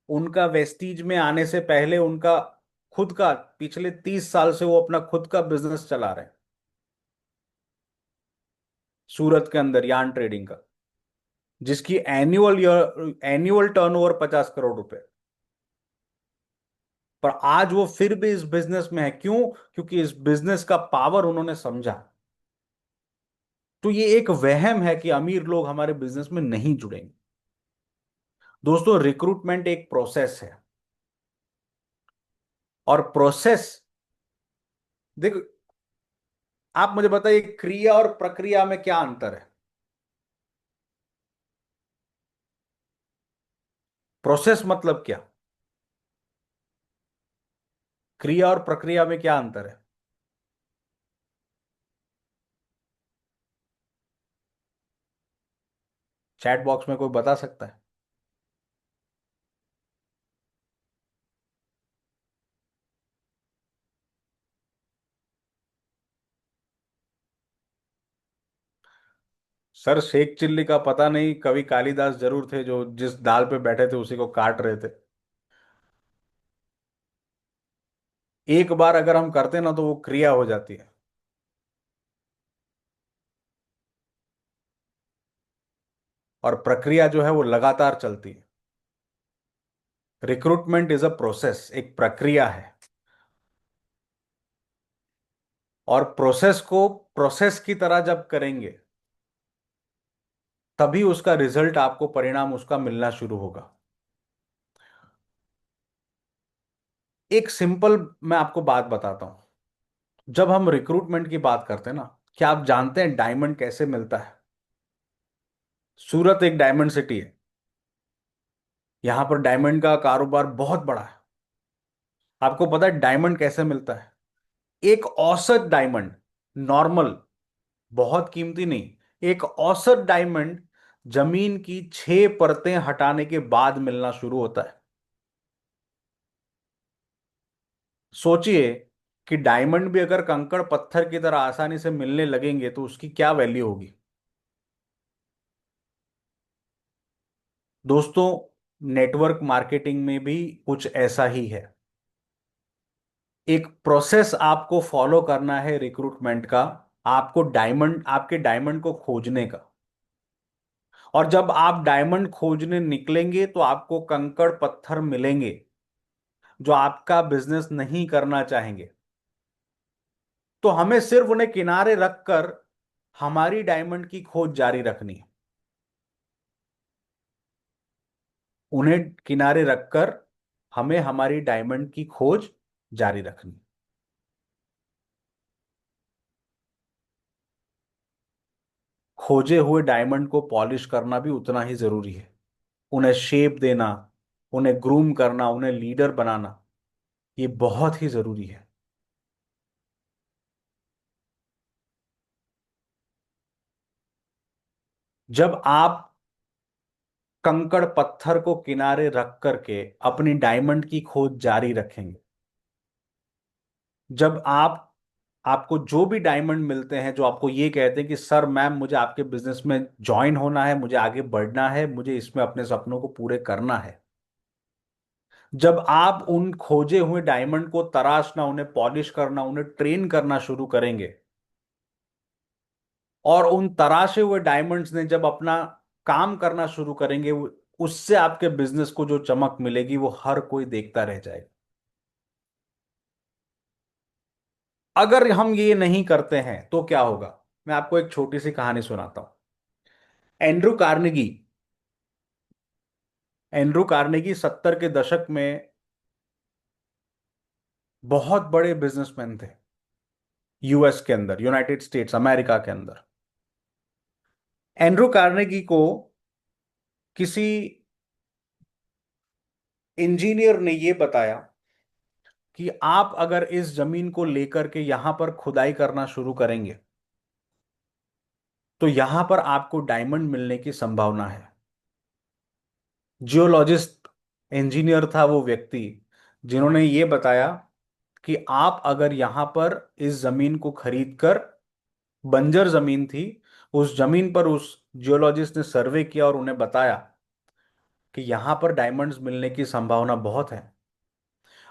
उनका वेस्टीज में आने से पहले उनका खुद का, पिछले 30 साल से वो अपना खुद का बिजनेस चला रहे हैं, सूरत के अंदर यार्न ट्रेडिंग का, जिसकी एनुअल टर्नओवर 50 करोड़ रुपए। पर आज वो फिर भी इस बिजनेस में है, क्यों? क्योंकि इस बिजनेस का पावर उन्होंने समझा। तो ये एक वहम है कि अमीर लोग हमारे बिजनेस में नहीं जुड़ेंगे। दोस्तों, रिक्रूटमेंट एक प्रोसेस है, और प्रोसेस, देखो, आप मुझे बताइए, क्रिया और प्रक्रिया में क्या अंतर है? प्रोसेस मतलब क्या? क्रिया और प्रक्रिया में क्या अंतर है? चैट बॉक्स में कोई बता सकता है? सर, शेख चिल्ली का पता नहीं, कवि कालिदास जरूर थे जो जिस दाल पे बैठे थे उसी को काट रहे थे। एक बार अगर हम करते ना तो वो क्रिया हो जाती है, और प्रक्रिया जो है वो लगातार चलती है। रिक्रूटमेंट इज अ प्रोसेस, एक प्रक्रिया है। और प्रोसेस को प्रोसेस की तरह जब करेंगे, तभी उसका रिजल्ट, आपको परिणाम उसका मिलना शुरू होगा। एक सिंपल मैं आपको बात बताता हूं। जब हम रिक्रूटमेंट की बात करते हैं ना, क्या आप जानते हैं डायमंड कैसे मिलता है? सूरत एक डायमंड सिटी है, यहां पर डायमंड का कारोबार बहुत बड़ा है। आपको पता है डायमंड कैसे मिलता है? एक औसत डायमंड, नॉर्मल, बहुत कीमती नहीं, एक औसत डायमंड जमीन की 6 परतें हटाने के बाद मिलना शुरू होता है। सोचिए कि डायमंड भी अगर कंकड़ पत्थर की तरह आसानी से मिलने लगेंगे तो उसकी क्या वैल्यू होगी। दोस्तों, नेटवर्क मार्केटिंग में भी कुछ ऐसा ही है। एक प्रोसेस आपको फॉलो करना है रिक्रूटमेंट का, आपको डायमंड, आपके डायमंड को खोजने का। और जब आप डायमंड खोजने निकलेंगे तो आपको कंकड़ पत्थर मिलेंगे जो आपका बिजनेस नहीं करना चाहेंगे। तो हमें सिर्फ उन्हें किनारे रखकर हमारी डायमंड की खोज जारी रखनी है। उन्हें किनारे रखकर हमें हमारी डायमंड की खोज जारी रखनी है। खोजे हुए डायमंड को पॉलिश करना भी उतना ही जरूरी है। उन्हें शेप देना, उन्हें ग्रूम करना, उन्हें लीडर बनाना, ये बहुत ही जरूरी है। जब आप कंकड़ पत्थर को किनारे रख करके अपनी डायमंड की खोज जारी रखेंगे, जब आपको जो भी डायमंड मिलते हैं जो आपको ये कहते हैं कि सर मैम मुझे आपके बिजनेस में ज्वाइन होना है, मुझे आगे बढ़ना है, मुझे इसमें अपने सपनों को पूरे करना है, जब आप उन खोजे हुए डायमंड को तराशना, उन्हें पॉलिश करना, उन्हें ट्रेन करना शुरू करेंगे, और उन तराशे हुए डायमंड्स ने जब अपना काम करना शुरू करेंगे, उससे आपके बिजनेस को जो चमक मिलेगी वो हर कोई देखता रह जाएगा। अगर हम ये नहीं करते हैं तो क्या होगा? मैं आपको एक छोटी सी कहानी सुनाता हूं। एंड्रू कार्नेगी, एंड्रू कार्नेगी 70 के दशक में बहुत बड़े बिजनेसमैन थे, यूएस के अंदर, यूनाइटेड स्टेट्स अमेरिका के अंदर। एंड्रू कार्नेगी को किसी इंजीनियर ने यह बताया कि आप अगर इस जमीन को लेकर के यहां पर खुदाई करना शुरू करेंगे तो यहां पर आपको डायमंड मिलने की संभावना है। जियोलॉजिस्ट, इंजीनियर था वो व्यक्ति जिन्होंने ये बताया कि आप अगर यहां पर इस जमीन को खरीद कर, बंजर जमीन थी, उस जमीन पर उस जियोलॉजिस्ट ने सर्वे किया और उन्हें बताया कि यहां पर डायमंड्स मिलने की संभावना बहुत है।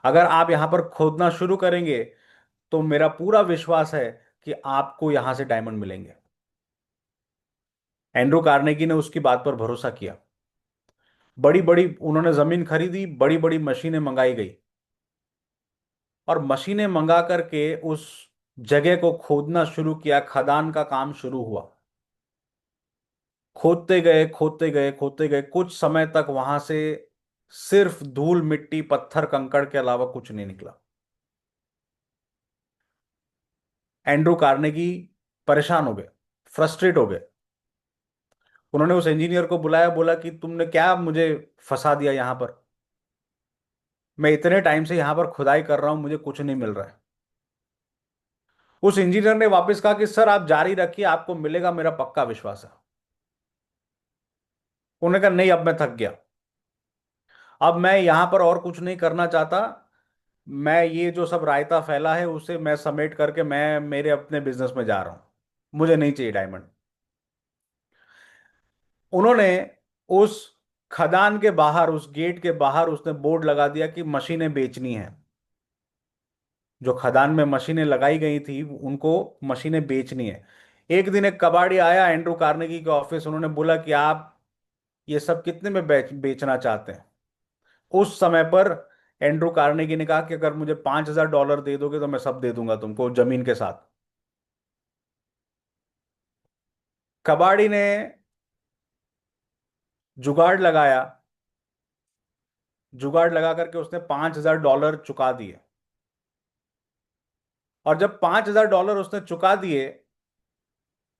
अगर आप यहां पर खोदना शुरू करेंगे तो मेरा पूरा विश्वास है कि आपको यहां से डायमंड मिलेंगे। एंड्रू कार्नेगी ने उसकी बात पर भरोसा किया। बड़ी बड़ी उन्होंने जमीन खरीदी, बड़ी बड़ी मशीनें मंगाई गई, और मशीनें मंगा करके उस जगह को खोदना शुरू किया, खदान का काम शुरू हुआ। खोदते गए, खोदते गए, खोदते गए, कुछ समय तक वहां से सिर्फ धूल, मिट्टी, पत्थर, कंकड़ के अलावा कुछ नहीं निकला। एंड्रू कार्नेगी परेशान हो गए, फ्रस्ट्रेट हो गए। उन्होंने उस इंजीनियर को बुलाया, बोला कि तुमने क्या मुझे फंसा दिया यहां पर? मैं इतने टाइम से यहां पर खुदाई कर रहा हूं, मुझे कुछ नहीं मिल रहा है। उस इंजीनियर ने वापस कहा कि सर आप जारी रखिए, आपको मिलेगा, मेरा पक्का विश्वास है। उन्होंने कहा नहीं, अब मैं थक गया, अब मैं यहां पर और कुछ नहीं करना चाहता। मैं ये जो सब रायता फैला है उसे मैं समेट करके मैं मेरे अपने बिजनेस में जा रहा हूं, मुझे नहीं चाहिए डायमंड। उन्होंने उस खदान के बाहर, उस गेट के बाहर उसने बोर्ड लगा दिया कि मशीनें बेचनी है। जो खदान में मशीनें लगाई गई थी उनको मशीनें बेचनी है। एक दिन एक कबाड़ी आया एंड्रू कार्नेगी के ऑफिस, उन्होंने बोला कि आप ये सब कितने में बेचना चाहते हैं? उस समय पर एंड्रू कार्नेगी ने कहा कि अगर मुझे $5,000 दे दोगे तो मैं सब दे दूंगा तुमको जमीन के साथ। कबाड़ी ने जुगाड़ लगाया, जुगाड़ लगा करके उसने $5,000 चुका दिए। और जब $5,000 उसने चुका दिए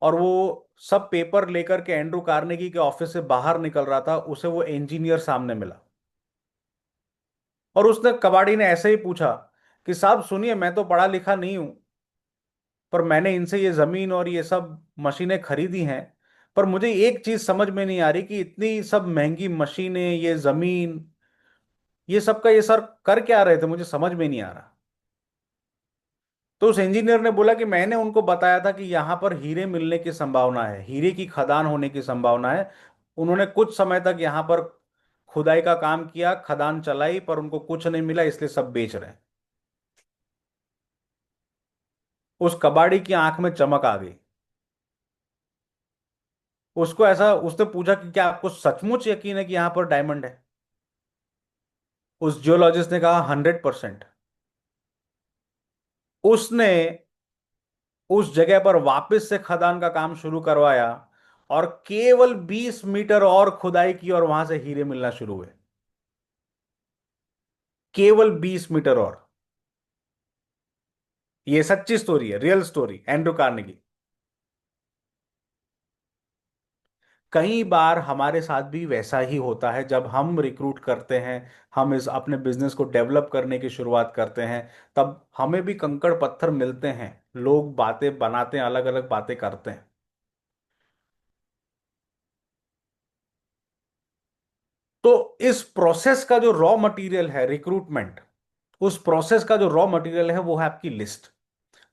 और वो सब पेपर लेकर के एंड्रू कार्नेगी के ऑफिस से बाहर निकल रहा था, उसे वो इंजीनियर सामने मिला। और उसने, कबाड़ी ने ऐसे ही पूछा कि साहब सुनिए, मैं तो पढ़ा लिखा नहीं हूं, पर मैंने इनसे ये जमीन और ये सब मशीनें खरीदी हैं, पर मुझे एक चीज समझ में नहीं आ रही कि इतनी सब महंगी मशीनें, ये जमीन, ये सब का ये सर कर क्या रहे थे, मुझे समझ में नहीं आ रहा। तो उस इंजीनियर ने बोला कि मैंने उनको बताया था कि यहां पर हीरे मिलने की संभावना है, हीरे की खदान होने की संभावना है। उन्होंने कुछ समय तक यहां पर खुदाई का काम किया, खदान चलाई, पर उनको कुछ नहीं मिला, इसलिए सब बेच रहे हैं। उस कबाड़ी की आंख में चमक आ गई। उसको ऐसा, उसने पूछा कि क्या आपको सचमुच यकीन है कि यहां पर डायमंड है? उस जियोलॉजिस्ट ने कहा 100%। उसने उस जगह पर वापस से खदान का काम शुरू करवाया, और केवल 20 मीटर और खुदाई की और वहां से हीरे मिलना शुरू हुए। केवल 20 मीटर और। ये सच्ची स्टोरी है, रियल स्टोरी, एंड्रू कार्नेगी। कई बार हमारे साथ भी वैसा ही होता है, जब हम रिक्रूट करते हैं, हम इस अपने बिजनेस को डेवलप करने की शुरुआत करते हैं, तब हमें भी कंकड़ पत्थर मिलते हैं, लोग बातें बनाते हैं, अलग अलग बातें करते हैं। तो इस प्रोसेस का जो रॉ मटेरियल है रिक्रूटमेंट, उस प्रोसेस का जो रॉ मटेरियल है वो है आपकी लिस्ट।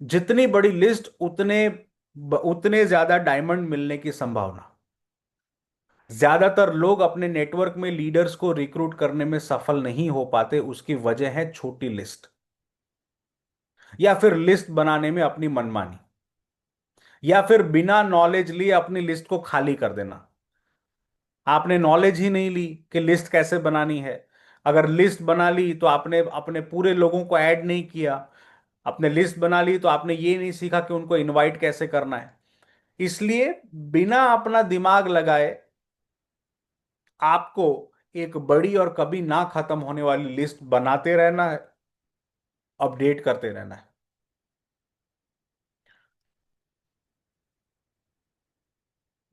जितनी बड़ी लिस्ट, उतने ज्यादा डायमंड मिलने की संभावना। ज्यादातर लोग अपने नेटवर्क में लीडर्स को रिक्रूट करने में सफल नहीं हो पाते, उसकी वजह है छोटी लिस्ट, या फिर लिस्ट बनाने में अपनी मनमानी, या फिर बिना नॉलेज लिए अपनी लिस्ट को खाली कर देना। आपने नॉलेज ही नहीं ली कि लिस्ट कैसे बनानी है। अगर लिस्ट बना ली तो आपने अपने पूरे लोगों को ऐड नहीं किया। आपने लिस्ट बना ली तो आपने ये नहीं सीखा कि उनको इनवाइट कैसे करना है। इसलिए बिना अपना दिमाग लगाए आपको एक बड़ी और कभी ना खत्म होने वाली लिस्ट बनाते रहना है, अपडेट करते रहना है।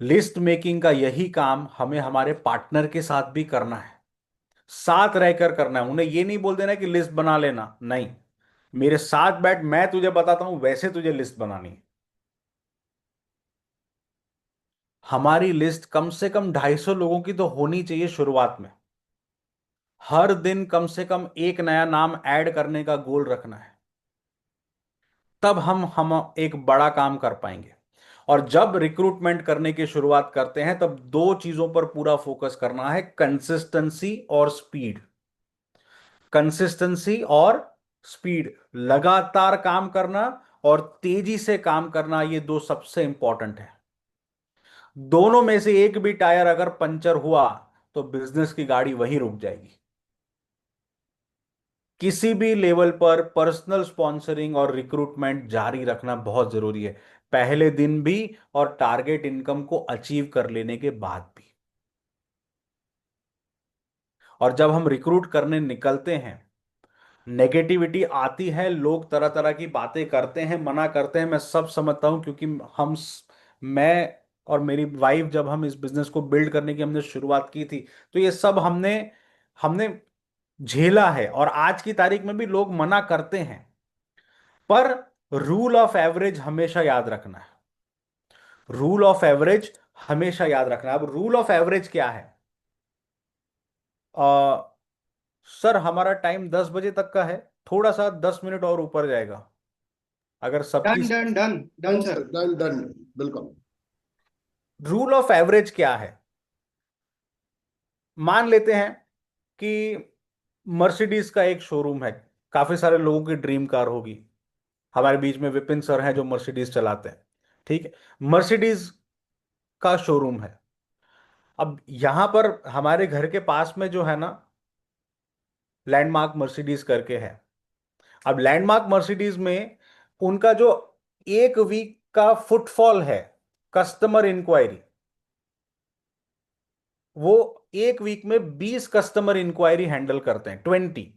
लिस्ट मेकिंग का यही काम हमें हमारे पार्टनर के साथ भी करना है, साथ रहकर करना है। उन्हें ये नहीं बोल देना कि लिस्ट बना लेना, नहीं, मेरे साथ बैठ, मैं तुझे बताता हूं वैसे तुझे लिस्ट बनानी है। हमारी लिस्ट कम से कम 250 लोगों की तो होनी चाहिए शुरुआत में। हर दिन कम से कम एक नया नाम ऐड करने का गोल रखना है, तब हम एक बड़ा काम कर पाएंगे। और जब रिक्रूटमेंट करने की शुरुआत करते हैं तब दो चीजों पर पूरा फोकस करना है, कंसिस्टेंसी और स्पीड। कंसिस्टेंसी और स्पीड, लगातार काम करना और तेजी से काम करना, ये दो सबसे इंपॉर्टेंट है। दोनों में से एक भी टायर अगर पंचर हुआ तो बिजनेस की गाड़ी वहीं रुक जाएगी। किसी भी लेवल पर पर्सनल स्पॉन्सरिंग और रिक्रूटमेंट जारी रखना बहुत जरूरी है, पहले दिन भी और टारगेट इनकम को अचीव कर लेने के बाद भी। और जब हम रिक्रूट करने निकलते हैं, नेगेटिविटी आती है, लोग तरह तरह की बातें करते हैं, मना करते हैं, मैं सब समझता हूं, क्योंकि मैं और मेरी वाइफ, जब हम इस बिजनेस को बिल्ड करने की हमने शुरुआत की थी, तो ये सब हमने हमने झेला है, और आज की तारीख में भी लोग मना करते हैं। पर रूल ऑफ एवरेज हमेशा याद रखना है। रूल ऑफ एवरेज हमेशा याद रखना है। अब रूल ऑफ एवरेज क्या है? आ, सर हमारा टाइम 10 बजे तक का है, थोड़ा सा 10 मिनट और ऊपर जाएगा अगर सबकी। Done done done done sir. Done done, बिल्कुल। रूल ऑफ एवरेज क्या है? मान लेते हैं कि मर्सिडीज का एक शोरूम है, काफी सारे लोगों की ड्रीम कार होगी। हमारे बीच में विपिन सर हैं जो मर्सिडीज चलाते हैं, ठीक है। मर्सिडीज का शोरूम है। अब यहां पर हमारे घर के पास में जो है ना, लैंडमार्क मर्सिडीज करके है। अब लैंडमार्क मर्सिडीज में उनका जो एक वीक का फुटफॉल है, कस्टमर इंक्वायरी, वो एक वीक में 20 कस्टमर इंक्वायरी हैंडल करते हैं, 20।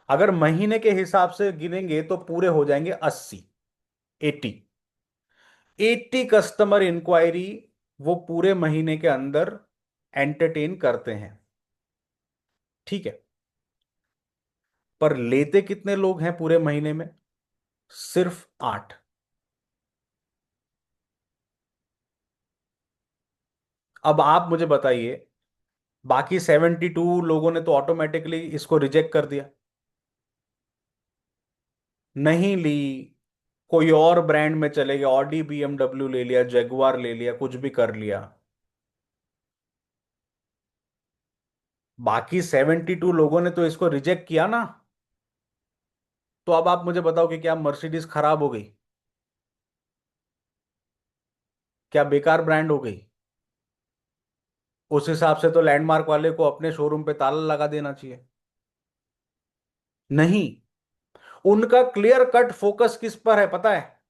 अगर महीने के हिसाब से गिनेंगे तो पूरे हो जाएंगे 80, 80। 80 कस्टमर इंक्वायरी वो पूरे महीने के अंदर एंटरटेन करते हैं, ठीक है। पर लेते कितने लोग हैं पूरे महीने में? सिर्फ 8। अब आप मुझे बताइए, बाकी 72 लोगों ने तो ऑटोमेटिकली इसको रिजेक्ट कर दिया, नहीं ली, कोई और ब्रांड में चले गए, ऑडी बीएमडब्ल्यू ले लिया, जगुआर ले लिया, कुछ भी कर लिया। बाकी 72 लोगों ने तो इसको रिजेक्ट किया ना। तो अब आप मुझे बताओ कि क्या मर्सिडीज खराब हो गई? क्या बेकार ब्रांड हो गई? उस हिसाब से तो लैंडमार्क वाले को अपने शोरूम पे ताला लगा देना चाहिए। नहीं, उनका क्लियर कट फोकस किस पर है पता है?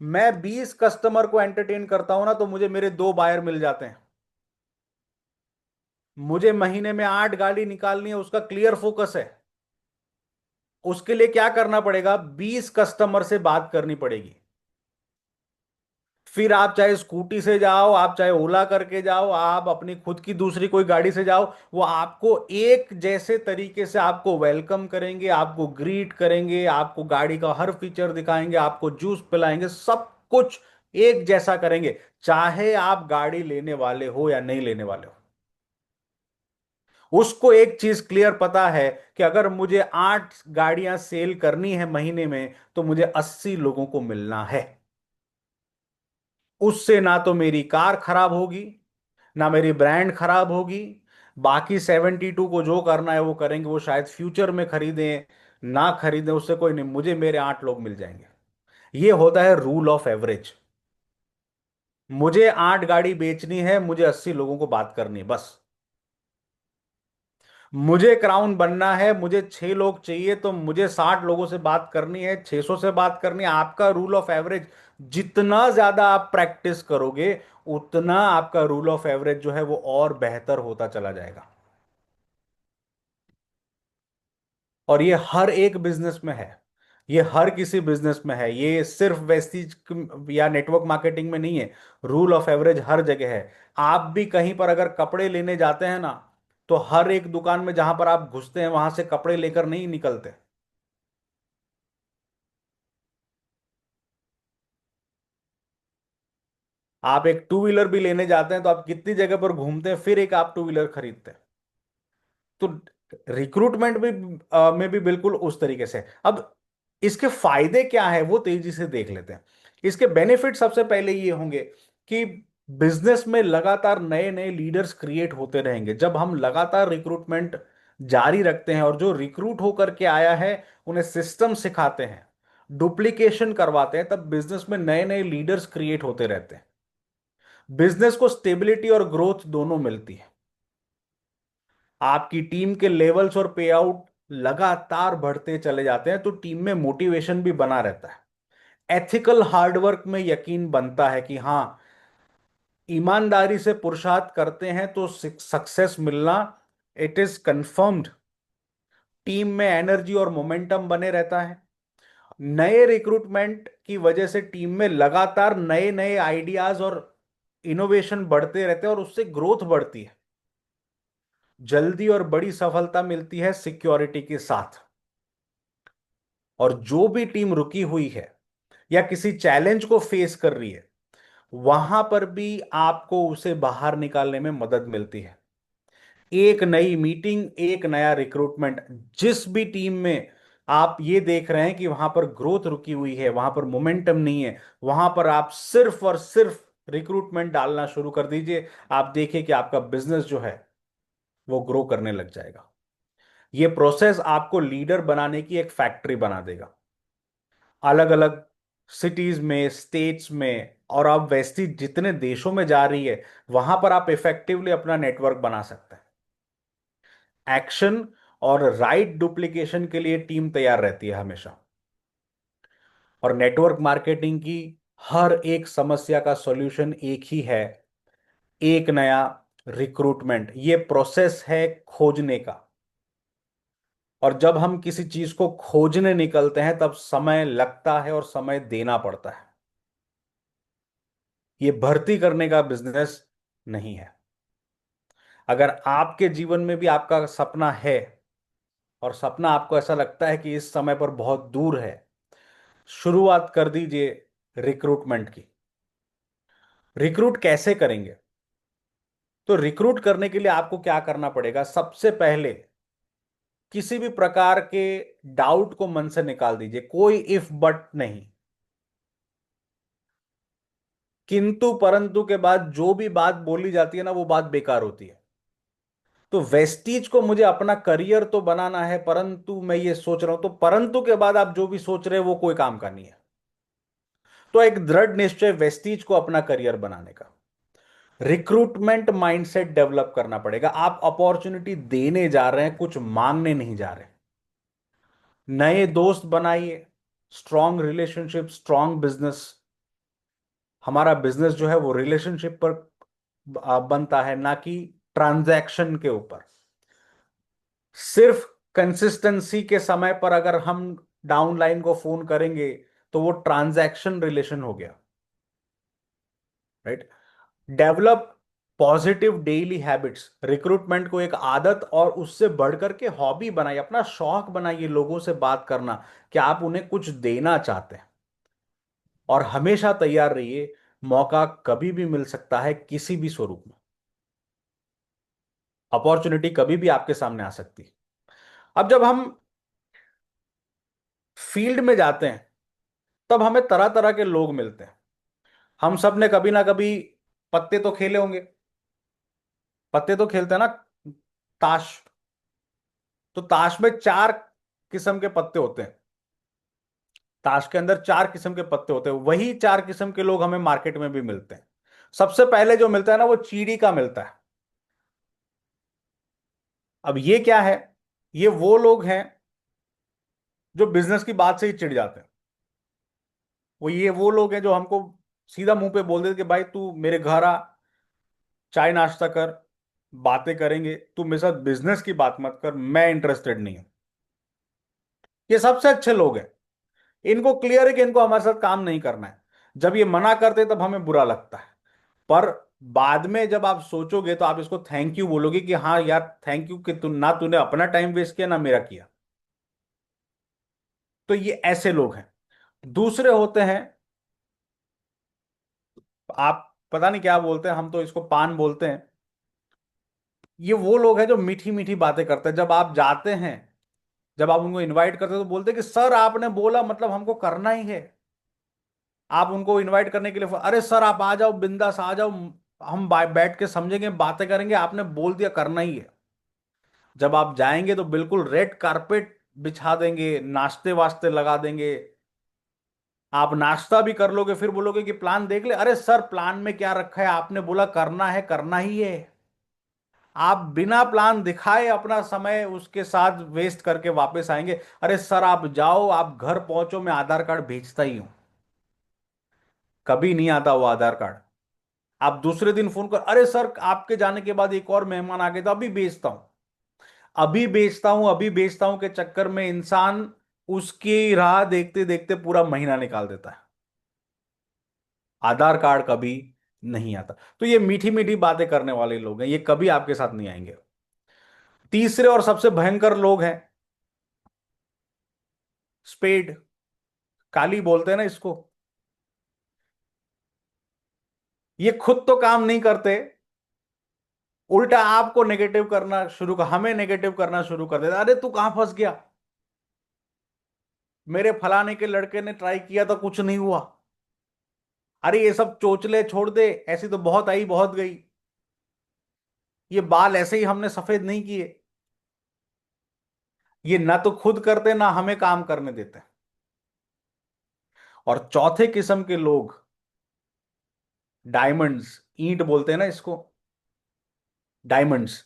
मैं 20 कस्टमर को एंटरटेन करता हूं ना, तो मुझे मेरे 2 बायर मिल जाते हैं। मुझे महीने में 8 गाड़ी निकालनी है, उसका क्लियर फोकस है। उसके लिए क्या करना पड़ेगा? 20 कस्टमर से बात करनी पड़ेगी। फिर आप चाहे स्कूटी से जाओ, आप चाहे ओला करके जाओ, आप अपनी खुद की दूसरी कोई गाड़ी से जाओ, वो आपको एक जैसे तरीके से आपको वेलकम करेंगे, आपको ग्रीट करेंगे, आपको गाड़ी का हर फीचर दिखाएंगे, आपको जूस पिलाएंगे, सब कुछ एक जैसा करेंगे, चाहे आप गाड़ी लेने वाले हो या नहीं लेने वाले हो। उसको एक चीज क्लियर पता है कि अगर मुझे 8 गाड़ियां सेल करनी है महीने में, तो मुझे 80 लोगों को मिलना है। उससे ना तो मेरी कार खराब होगी, ना मेरी ब्रांड खराब होगी। बाकी 72 को जो करना है वो करेंगे, वो शायद फ्यूचर में खरीदें, ना खरीदें, उससे कोई नहीं, मुझे मेरे 8 लोग मिल जाएंगे। ये होता है रूल ऑफ एवरेज। मुझे 8 गाड़ी बेचनी है, मुझे 80 लोगों को बात करनी है, बस। मुझे क्राउन बनना है, मुझे 6 लोग चाहिए, तो मुझे 60 लोगों से बात करनी है, 600 से बात करनी है। आपका रूल ऑफ एवरेज जितना ज्यादा आप प्रैक्टिस करोगे, उतना आपका रूल ऑफ एवरेज जो है वो और बेहतर होता चला जाएगा। और ये हर एक बिजनेस में है, ये हर किसी बिजनेस में है, ये सिर्फ वेस्टीज या नेटवर्क मार्केटिंग में नहीं है। रूल ऑफ एवरेज हर जगह है। आप भी कहीं पर अगर कपड़े लेने जाते हैं ना, तो हर एक दुकान में जहां पर आप घुसते हैं वहां से कपड़े लेकर नहीं निकलते। आप एक टू व्हीलर भी लेने जाते हैं तो आप कितनी जगह पर घूमते हैं, फिर एक आप टू व्हीलर खरीदते हैं। तो रिक्रूटमेंट भी में भी बिल्कुल उस तरीके से। अब इसके फायदे क्या है वो तेजी से देख लेते हैं। इसके बेनिफिट सबसे पहले ये होंगे कि बिजनेस में लगातार नए नए लीडर्स क्रिएट होते रहेंगे। जब हम लगातार रिक्रूटमेंट जारी रखते हैं, और जो रिक्रूट होकर के आया है उन्हें सिस्टम सिखाते हैं, डुप्लीकेशन करवाते हैं, तब बिजनेस में नए नए लीडर्स क्रिएट होते रहते हैं। बिजनेस को स्टेबिलिटी और ग्रोथ दोनों मिलती है। आपकी टीम के लेवल्स और पे आउट लगातार बढ़ते चले जाते हैं, तो टीम में मोटिवेशन भी बना रहता है। एथिकल हार्डवर्क में यकीन बनता है कि हाँ, ईमानदारी से पुरुषार्थ करते हैं तो सक्सेस मिलना इट इज कंफर्म्ड। टीम में एनर्जी और मोमेंटम बने रहता है। नए रिक्रूटमेंट की वजह से टीम में लगातार नए नए आइडियाज और इनोवेशन बढ़ते रहते हैं, और उससे ग्रोथ बढ़ती है। जल्दी और बड़ी सफलता मिलती है सिक्योरिटी के साथ। और जो भी टीम रुकी हुई है या किसी चैलेंज को फेस कर रही है, वहां पर भी आपको उसे बाहर निकालने में मदद मिलती है। एक नई मीटिंग, एक नया रिक्रूटमेंट, जिस भी टीम में आप ये देख रहे हैं कि वहां पर ग्रोथ रुकी हुई है, वहां पर मोमेंटम नहीं है, वहां पर आप सिर्फ और सिर्फ रिक्रूटमेंट डालना शुरू कर दीजिए। आप देखिए कि आपका बिजनेस जो है वो ग्रो करने लग जाएगा। ये प्रोसेस आपको लीडर बनाने की एक फैक्ट्री बना देगा। अलग अलग सिटीज में, स्टेट्स में, और आप वैसी जितने देशों में जा रही है, वहां पर आप इफेक्टिवली अपना नेटवर्क बना सकते हैं। एक्शन और राइट डुप्लीकेशन के लिए टीम तैयार रहती है हमेशा। और नेटवर्क मार्केटिंग की हर एक समस्या का सॉल्यूशन एक ही है, एक नया रिक्रूटमेंट। ये प्रोसेस है खोजने का। और जब हम किसी चीज को खोजने निकलते हैं, तब समय लगता है और समय देना पड़ता है। ये भर्ती करने का बिजनेस नहीं है। अगर आपके जीवन में भी आपका सपना है, और सपना आपको ऐसा लगता है कि इस समय पर बहुत दूर है, शुरुआत कर दीजिए रिक्रूटमेंट की। रिक्रूट कैसे करेंगे? तो रिक्रूट करने के लिए आपको क्या करना पड़ेगा? सबसे पहले किसी भी प्रकार के डाउट को मन से निकाल दीजिए, कोई इफ बट नहीं। किंतु परंतु के बाद जो भी बात बोली जाती है ना, वो बात बेकार होती है। तो वेस्टीज को मुझे अपना करियर तो बनाना है, परंतु मैं ये सोच रहा हूं, तो परंतु के बाद आप जो भी सोच रहे हैं वो कोई काम का नहीं है। तो एक दृढ़ निश्चय वेस्टीज को अपना करियर बनाने का, रिक्रूटमेंट माइंडसेट डेवलप करना पड़ेगा। आप अपॉर्चुनिटी देने जा रहे हैं, कुछ मांगने नहीं जा रहे। नए दोस्त बनाइए, स्ट्रांग रिलेशनशिप, स्ट्रांग बिजनेस। हमारा बिजनेस जो है वो रिलेशनशिप पर बनता है, ना कि ट्रांजैक्शन के ऊपर। सिर्फ कंसिस्टेंसी के समय पर अगर हम डाउनलाइन को फोन करेंगे तो वो ट्रांजैक्शन रिलेशन हो गया। Right. Develop positive daily habits, recruitment को एक आदत और उससे बढ़कर के हॉबी बनाइए, अपना शौक बनाइए लोगों से बात करना, कि आप उन्हें कुछ देना चाहते हैं। और हमेशा तैयार रहिए, मौका कभी भी मिल सकता है किसी भी स्वरूप में। अपॉर्चुनिटी कभी भी आपके सामने आ सकती है। अब जब हम फील्ड में जाते हैं तब हमें तरह तरह के लोग मिलते हैं। हम सब ने कभी ना कभी पत्ते तो खेले होंगे, पत्ते तो खेलते हैं ना, ताश। तो ताश में चार किस्म के पत्ते होते हैं। ताश के अंदर चार किस्म के पत्ते होते हैं, वही चार किस्म के लोग हमें मार्केट में भी मिलते हैं। सबसे पहले जो मिलता है ना वो चीड़ी का मिलता है। अब ये क्या है? ये वो लोग हैं जो बिजनेस की बात से ही चिढ़ जाते हैं। वो लोग हैं जो हमको सीधा मुंह पे बोल देते कि भाई तू मेरे घर आ, चाय नाश्ता कर, बातें करेंगे, तू मेरे साथ बिजनेस की बात मत कर, मैं इंटरेस्टेड नहीं हूं। ये सबसे अच्छे लोग हैं। इनको क्लियर है कि इनको हमारे साथ काम नहीं करना है। जब ये मना करते तब हमें बुरा लगता है, पर बाद में जब आप सोचोगे तो आप इसको थैंक यू बोलोगे कि हाँ यार थैंक यू कि तू ना, तूने अपना टाइम वेस्ट किया ना मेरा किया। तो ये ऐसे लोग हैं। दूसरे होते हैं, आप पता नहीं क्या बोलते हैं, हम तो इसको पान बोलते हैं। ये वो लोग हैं जो मीठी मीठी बातें करते हैं। जब आप जाते हैं, जब आप उनको इनवाइट करते हैं तो बोलते हैं कि सर आपने बोला मतलब हमको करना ही है। आप उनको इनवाइट करने के लिए अरे सर आप आ जाओ, बिंदास आ जाओ, हम बैठ के समझेंगे, बातें करेंगे, आपने बोल दिया करना ही है। जब आप जाएंगे तो बिल्कुल रेड कारपेट बिछा देंगे, नाश्ते वास्ते लगा देंगे। आप नाश्ता भी कर लोगे, फिर बोलोगे कि प्लान देख ले, अरे सर प्लान में क्या रखा है, आपने बोला करना है करना ही है। आप बिना प्लान दिखाए अपना समय उसके साथ वेस्ट करके वापस आएंगे। अरे सर आप जाओ, आप घर पहुंचो, मैं आधार कार्ड भेजता ही हूं। कभी नहीं आता वो आधार कार्ड। आप दूसरे दिन फोन कर, अरे सर आपके जाने के बाद एक और मेहमान आ गए तो अभी भेजता हूं, अभी बेचता हूं, अभी बेचता हूं के चक्कर में इंसान उसकी राह देखते देखते पूरा महीना निकाल देता है। आधार कार्ड कभी नहीं आता। तो ये मीठी मीठी बातें करने वाले लोग हैं, ये कभी आपके साथ नहीं आएंगे। तीसरे और सबसे भयंकर लोग हैं स्पेड, काली बोलते हैं ना इसको। ये खुद तो काम नहीं करते, उल्टा आपको नेगेटिव करना शुरू कर, हमें नेगेटिव करना शुरू कर देता। अरे तू कहां फंस गया, मेरे फलाने के लड़के ने ट्राई किया तो कुछ नहीं हुआ। अरे ये सब चोचले छोड़ दे, ऐसी तो बहुत आई बहुत गई, ये बाल ऐसे ही हमने सफेद नहीं किए। ये ना तो खुद करते ना हमें काम करने देते। और चौथे किस्म के लोग, डायमंड्स, ईंट बोलते हैं ना इसको, डायमंड्स,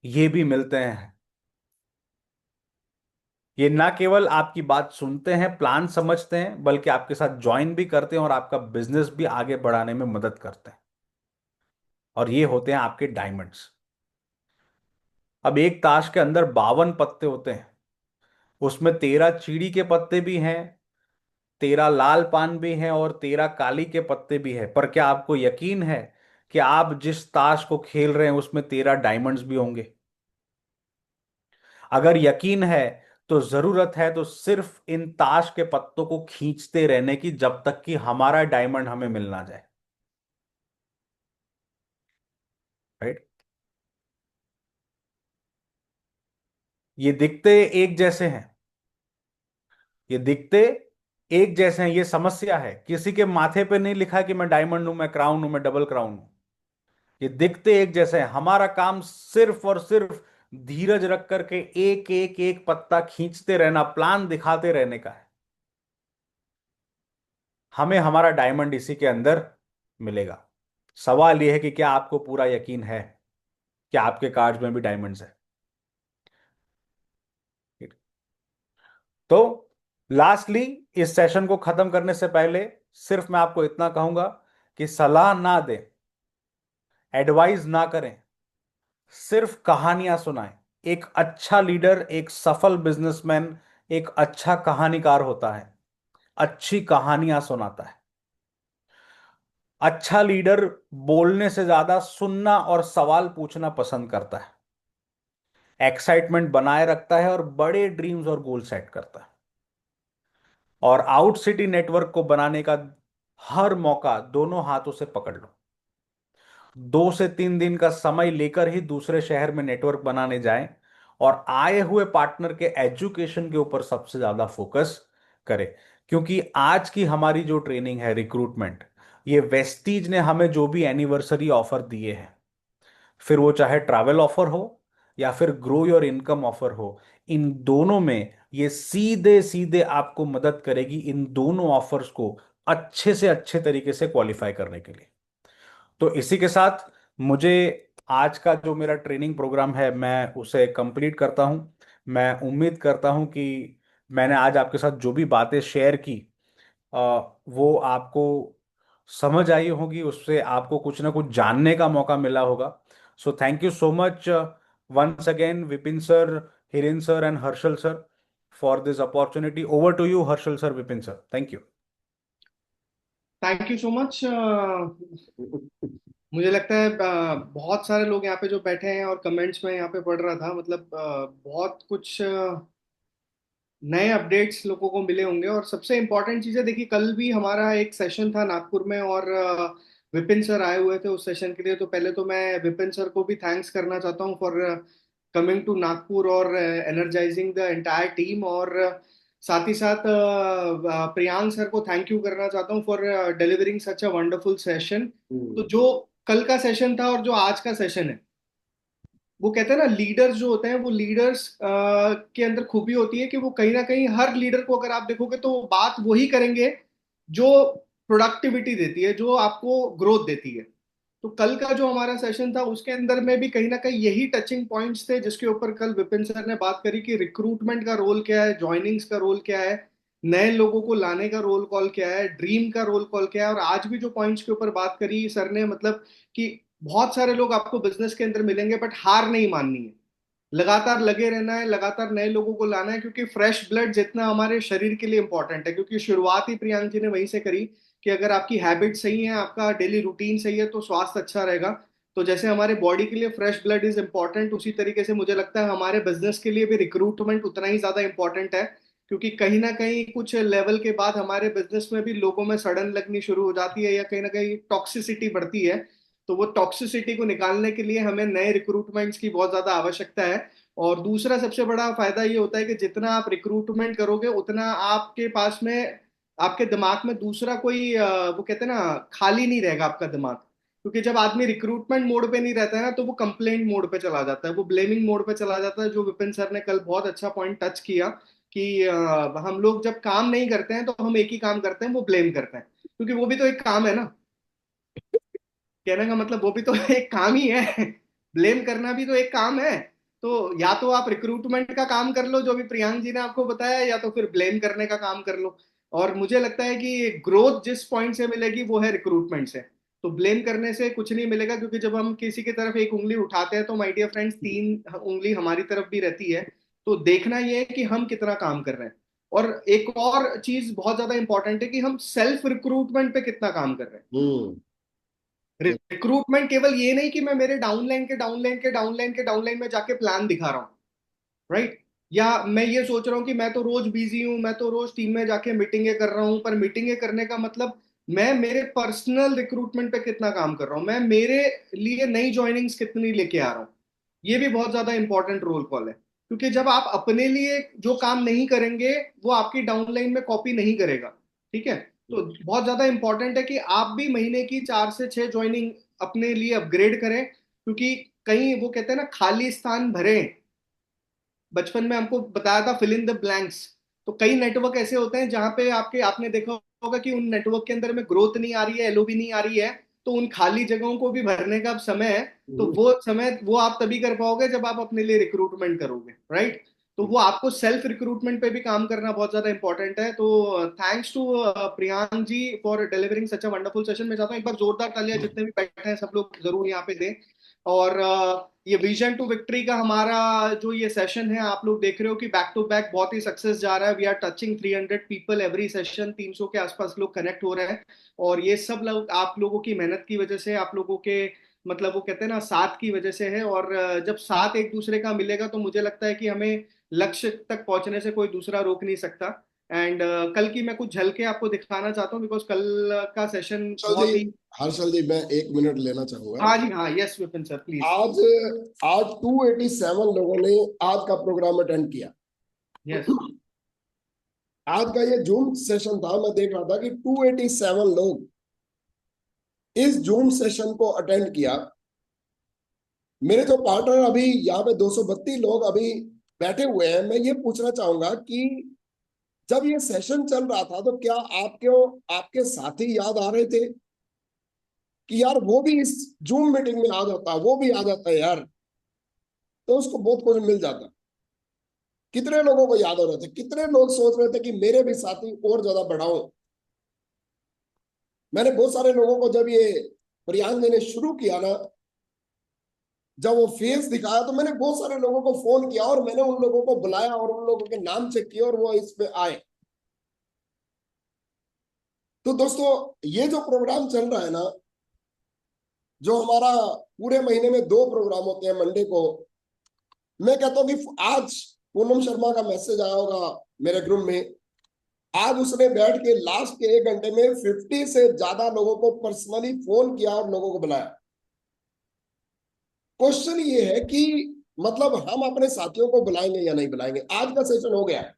ये भी मिलते हैं। ये ना केवल आपकी बात सुनते हैं, प्लान समझते हैं, बल्कि आपके साथ ज्वाइन भी करते हैं और आपका बिजनेस भी आगे बढ़ाने में मदद करते हैं। और ये होते हैं आपके डायमंड्स। अब एक ताश के अंदर 52 पत्ते होते हैं, उसमें 13 चीड़ी के पत्ते भी हैं, 13 लाल पान भी हैं और 13 काली के पत्ते भी हैं। पर क्या आपको यकीन है कि आप जिस ताश को खेल रहे हैं उसमें 13 डायमंड्स भी होंगे? अगर यकीन है तो जरूरत है तो सिर्फ इन ताश के पत्तों को खींचते रहने की, जब तक कि हमारा डायमंड हमें मिल ना जाए। राइट। ये दिखते एक जैसे हैं, ये दिखते एक जैसे हैं, ये समस्या है। किसी के माथे पे नहीं लिखा कि मैं डायमंड हूं, मैं क्राउन हूं, मैं डबल क्राउन हूं। ये दिखते एक जैसे हैं। हमारा काम सिर्फ और सिर्फ धीरज रख करके एक एक एक पत्ता खींचते रहना, प्लान दिखाते रहने का है। हमें हमारा डायमंड इसी के अंदर मिलेगा। सवाल यह है कि क्या आपको पूरा यकीन है कि आपके कार्ड्स में भी डायमंड्स है? तो लास्टली, इस सेशन को खत्म करने से पहले सिर्फ मैं आपको इतना कहूंगा कि सलाह ना दें, एडवाइस ना करें, सिर्फ कहानियां सुनाएं। एक अच्छा लीडर, एक सफल बिजनेसमैन, एक अच्छा कहानीकार होता है, अच्छी कहानियां सुनाता है। अच्छा लीडर बोलने से ज्यादा सुनना और सवाल पूछना पसंद करता है, एक्साइटमेंट बनाए रखता है और बड़े ड्रीम्स और गोल सेट करता है। और आउट सिटी नेटवर्क को बनाने का हर मौका दोनों हाथों से पकड़ लो। 2 से 3 दिन का समय लेकर ही दूसरे शहर में नेटवर्क बनाने जाएं और आए हुए पार्टनर के एजुकेशन के ऊपर सबसे ज्यादा फोकस करें। क्योंकि आज की हमारी जो ट्रेनिंग है रिक्रूटमेंट, ये वेस्टीज ने हमें जो भी एनिवर्सरी ऑफर दिए हैं, फिर वो चाहे ट्रैवल ऑफर हो या फिर ग्रो योर इनकम ऑफर हो, इन दोनों में ये सीधे सीधे आपको मदद करेगी इन दोनों ऑफर्स को अच्छे से अच्छे तरीके से क्वालिफाई करने के लिए। तो इसी के साथ मुझे आज का जो मेरा ट्रेनिंग प्रोग्राम है मैं उसे कंप्लीट करता हूं। मैं उम्मीद करता हूं कि मैंने आज आपके साथ जो भी बातें शेयर की वो आपको समझ आई होगी, उससे आपको कुछ ना कुछ जानने का मौका मिला होगा। So thank you so much once again Vipin sir, Hiren sir and Harshal sir for this opportunity. Over to you Harshal sir, Vipin sir, thank you. Thank you so much. मुझे लगता है बहुत सारे लोग यहाँ पे जो बैठे हैं, और कमेंट्स में यहाँ पे पढ़ रहा था, मतलब बहुत कुछ नए अपडेट्स लोगों को मिले होंगे। और सबसे इम्पोर्टेंट चीज़ है, देखिए कल भी हमारा एक सेशन था नागपुर में, और विपिन सर आए हुए थे उस सेशन के लिए। तो पहले तो मैं विपिन सर को भी थैंक्स करना चाहता हूँ फॉर कमिंग टू नागपुर और एनर्जाइजिंग द एंटायर टीम। और साथ ही साथ प्रियांक सर को थैंक यू करना चाहता हूँ for delivering such a wonderful session. तो जो कल का सेशन था और जो आज का सेशन है, वो कहते हैं ना, लीडर्स जो होते हैं, वो लीडर्स के अंदर खूबी होती है कि वो कहीं ना कहीं, हर लीडर को अगर आप देखोगे तो वो बात वही करेंगे जो प्रोडक्टिविटी देती है, जो आपको ग्रोथ देती है। तो कल का जो हमारा सेशन था उसके अंदर में भी कहीं ना कहीं यही टचिंग पॉइंट्स थे, जिसके ऊपर कल विपिन सर ने बात करी कि रिक्रूटमेंट का रोल क्या है, ज्वाइनिंग्स का रोल क्या है, नए लोगों को लाने का रोल कॉल क्या है, ड्रीम का रोल कॉल क्या है। और आज भी जो पॉइंट्स के ऊपर बात करी सर ने, मतलब कि बहुत सारे लोग आपको बिजनेस के अंदर मिलेंगे, बट हार नहीं माननी है, लगातार लगे रहना है, लगातार नए लोगों को लाना है। क्योंकि फ्रेश ब्लड जितना हमारे शरीर के लिए इंपॉर्टेंट है, क्योंकि शुरुआत ही प्रियांक जी ने वहीं से करी कि अगर आपकी हैबिट सही है, आपका डेली रूटीन सही है, तो स्वास्थ्य अच्छा रहेगा। तो जैसे हमारे बॉडी के लिए फ्रेश ब्लड इज इंपॉर्टेंट, उसी तरीके से मुझे लगता है हमारे बिजनेस के लिए भी रिक्रूटमेंट उतना ही ज्यादा इंपॉर्टेंट है। क्योंकि कहीं ना कहीं कुछ लेवल के बाद हमारे बिजनेस में भी लोगों में सड़न लगनी शुरू हो जाती है, या कहीं ना कहीं टॉक्सिसिटी बढ़ती है। तो वो टॉक्सिसिटी को निकालने के लिए हमें नए रिक्रूटमेंट्स की बहुत ज्यादा आवश्यकता है। और दूसरा सबसे बड़ा फायदा ये होता है कि जितना आप रिक्रूटमेंट करोगे, उतना आपके पास में, आपके दिमाग में दूसरा कोई वो कहते हैं ना, खाली नहीं रहेगा आपका दिमाग। क्योंकि जब आदमी रिक्रूटमेंट मोड पे नहीं रहता है ना, तो वो कंप्लेंट मोड पे चला जाता है, वो ब्लेमिंग मोड पे चला जाता है। जो विपिन सर ने कल बहुत अच्छा पॉइंट टच किया कि हम लोग जब काम नहीं करते हैं तो हम एक ही काम करते हैं, वो ब्लेम करते हैं। क्योंकि वो भी तो एक काम है ना, कहने का मतलब वो भी तो एक काम ही है। ब्लेम करना भी तो एक काम है। तो या तो आप रिक्रूटमेंट का काम कर लो जो भी प्रियांक जी ने आपको बताया, या तो फिर ब्लेम करने का काम कर लो। और मुझे लगता है कि ग्रोथ जिस पॉइंट से मिलेगी वो है रिक्रूटमेंट से। तो ब्लेम करने से कुछ नहीं मिलेगा, क्योंकि जब हम किसी की तरफ एक उंगली उठाते हैं तो माय डियर फ्रेंड्स, 3 उंगली हमारी तरफ भी रहती है। तो देखना ये है कि हम कितना काम कर रहे हैं। और एक और चीज बहुत ज्यादा इंपॉर्टेंट है कि हम सेल्फ रिक्रूटमेंट पे कितना काम कर रहे हैं। रिक्रूटमेंट केवल ये नहीं कि मैं मेरे डाउनलाइन के डाउनलाइन के डाउनलाइन के डाउनलाइन में जाके प्लान दिखा रहा हूँ, राइट। या मैं ये सोच रहा हूँ कि मैं तो रोज बिजी हूँ, मैं तो रोज टीम में जाके मीटिंगें कर रहा हूँ, पर मीटिंगें करने का मतलब मैं मेरे पर्सनल रिक्रूटमेंट पे कितना काम कर रहा हूँ, मैं मेरे लिए नई ज्वाइनिंग्स कितनी लेके आ रहा हूँ। ये भी बहुत ज्यादा इंपॉर्टेंट रोल कॉल है। क्योंकि जब आप अपने लिए जो काम नहीं करेंगे, वो आपकी डाउनलाइन में कॉपी नहीं करेगा। ठीक है। तो बहुत ज्यादा इंपॉर्टेंट है कि आप भी महीने की 4 से 6 ज्वाइनिंग अपने लिए अपग्रेड करें। क्योंकि कहीं वो कहते हैं ना, खाली स्थान भरे। बचपन में हमको बताया था फिल इन द ब्लैंक्स। तो कई नेटवर्क ऐसे होते हैं जहां पे आपने देखा होगा कि उन नेटवर्क के अंदर में ग्रोथ नहीं आ रही है, एलओबी नहीं आ रही है। तो उन खाली जगहों को भी भरने का अब समय है। तो वो समय वो आप तभी कर पाओगे जब आप अपने लिए रिक्रूटमेंट करोगे, राइट। तो वो आपको सेल्फ रिक्रूटमेंट पे भी काम करना बहुत ज्यादा इंपॉर्टेंट है। तो thanks to Priyank ji for delivering such a wonderful session. मैं चाहता हूँ एक बार जोरदार तालियां जितने भी बैठे हैं सब लोग जरूर यहाँ पे दें। और ये विजन टू विक्ट्री का हमारा जो ये सेशन है, आप लोग देख रहे हो कि बैक टू बैक बहुत ही सक्सेस जा रहा है। We are touching 300 people every session, 300 के आसपास लोग कनेक्ट हो रहे हैं। और ये सब लोग आप लोगों की मेहनत की वजह से, आप लोगों के मतलब वो कहते हैं ना साथ की वजह से है। और जब साथ एक दूसरे का मिलेगा तो मुझे लगता है कि हमें लक्ष्य तक पहुंचने से कोई दूसरा रोक नहीं सकता। एंड कल की मैं कुछ झलके आपको दिखाना चाहता हूँ, बिकॉज कल का सेशन हर्षल जी, बहुत ही। हर्षल जी मैं 1 मिनट लेना चाहूंगा। हाँ जी, हाँ, यस विपिन सर प्लीज। आज आज 287 लोगों ने आज का प्रोग्राम अटेंड किया। यस। आज का ये जूम सेशन था, मैं देख रहा था कि 287 लोग इस जूम सेशन को अटेंड किया। मेरे जो पार्टनर अभी यहाँ पे 232 लोग अभी बैठे हुए हैं, मैं ये पूछना चाहूंगा कि जब ये सेशन चल रहा था तो क्या आपके साथी याद आ रहे थे कि यार वो भी इस जूम मीटिंग में आ जाता, वो भी आ जाता है यार, तो उसको बहुत कुछ मिल जाता। कितने लोगों को याद हो रहे थे, कितने लोग सोच रहे थे कि मेरे भी साथी और ज्यादा बढ़ाओ। मैंने बहुत सारे लोगों को जब ये प्रियांक ने शुरू किया ना, जब वो फेस दिखाया तो मैंने बहुत सारे लोगों को फोन किया और मैंने उन लोगों को बुलाया और उन लोगों के नाम चेक किए और वो इसमें आए। तो दोस्तों, ये जो प्रोग्राम चल रहा है ना, जो हमारा पूरे महीने में 2 प्रोग्राम होते हैं मंडे को, मैं कहता हूँ कि आज पूनम शर्मा का मैसेज आया होगा मेरे ग्रुप में। आज उसने बैठ के लास्ट के 1 घंटे में 50 से ज्यादा लोगों को पर्सनली फोन किया और लोगों को बुलाया। क्वेश्चन ये है कि मतलब हम अपने साथियों को बुलाएंगे या नहीं बुलाएंगे। आज का सेशन हो गया है,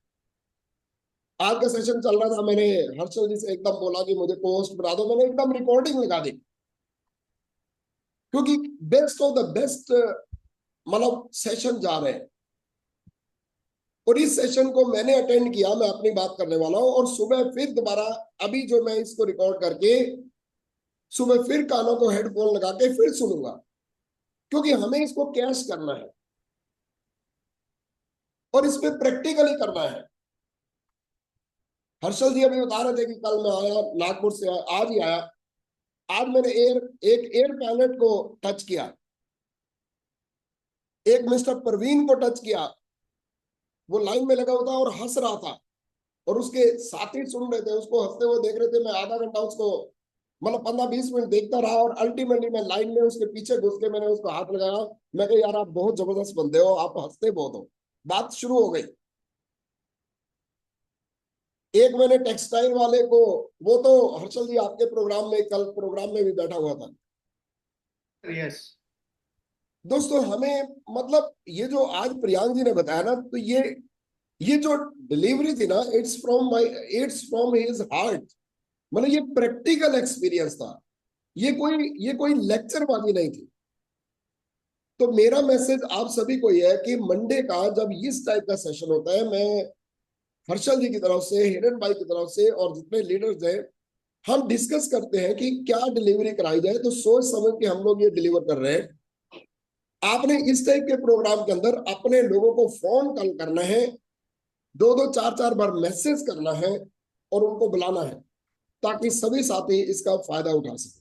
आज का सेशन चल रहा था, मैंने हर्षल जी से एकदम बोला कि मुझे पोस्ट बना दो, मैंने एकदम रिकॉर्डिंग लगा दी, क्योंकि बेस्ट ऑफ द बेस्ट मतलब सेशन जा रहे हैं। और इस सेशन को मैंने अटेंड किया, मैं अपनी बात करने वाला हूं, और सुबह फिर दोबारा अभी जो मैं इसको रिकॉर्ड करके सुबह फिर कानों को हेडफोन लगा के फिर सुनूंगा, क्योंकि हमें इसको कैश करना है और इसमें प्रैक्टिकली करना है। हर्षल जी अभी बता रहे थे कि कल मैं आया नागपुर से, आज ही आया। आज मैंने एक एयर पायलट को टच किया, एक मिस्टर परवीन को टच किया। वो लाइन में लगा हुआ था और हंस रहा था, और उसके साथी सुन रहे थे, उसको हंसते हुए देख रहे थे। मैं आधा घंटा उसको मतलब 15-20 मिनट देखता रहा, और अल्टीमेटली मैं लाइन में उसके पीछे घुस के मैंने उसको हाथ लगाया। मैं कहा यार आप बहुत जबरदस्त बंदे हो, आप हंसते बहुत हो। बात शुरू हो गई। एक मैंने टेक्सटाइल वाले को, वो तो हर्षल जी आपके प्रोग्राम में, कल प्रोग्राम में भी बैठा हुआ था। यस। दोस्तों हमें मतलब ये जो आज प्रियांक जी ने बताया ना, तो ये जो डिलीवरी थी ना, इट्स फ्रॉम हिज हार्ट। मतलब ये प्रैक्टिकल एक्सपीरियंस था, ये कोई लेक्चर बाजी नहीं थी। तो मेरा मैसेज आप सभी को यह है कि मंडे का जब इस टाइप का सेशन होता है, मैं हर्षल जी की तरफ से, हिरन भाई की तरफ से, और जितने लीडर्स हैं, हम डिस्कस करते हैं कि क्या डिलीवरी कराई जाए। तो सोच समझ के हम लोग ये डिलीवर कर रहे हैं। आपने इस टाइप के प्रोग्राम के अंदर अपने लोगों को फोन कॉल करना है, 2-2 4-4 बार मैसेज करना है, और उनको बुलाना है, ताकि सभी साथी इसका फायदा उठा सके।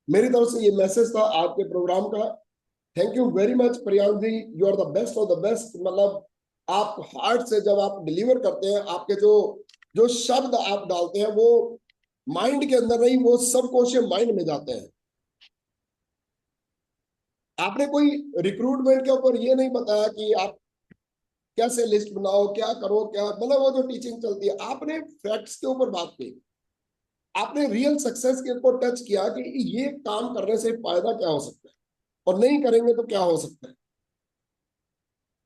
मेरी तरफ से ये मैसेज था आज के प्रोग्राम का। Thank you very much Priyank ji, you are the best of the best. मतलब आप हार्ट से जब आप डिलीवर करते हैं, आपके जो जो शब्द आप डालते हैं वो माइंड के अंदर नहीं, वो सबकॉन्शियस माइंड में जाते हैं। आपने कोई रिक्रूटमेंट के ऊपर ये नहीं बताया कि आप कैसे लिस्ट बनाओ, क्या करो, क्या मतलब वो जो टीचिंग चलती है, आपने फैक्ट्स के ऊपर बात की। आपने रियल सक्सेस के ऊपर टच किया कि ये काम करने से फायदा क्या हो सकता है, और नहीं करेंगे तो क्या हो सकता है।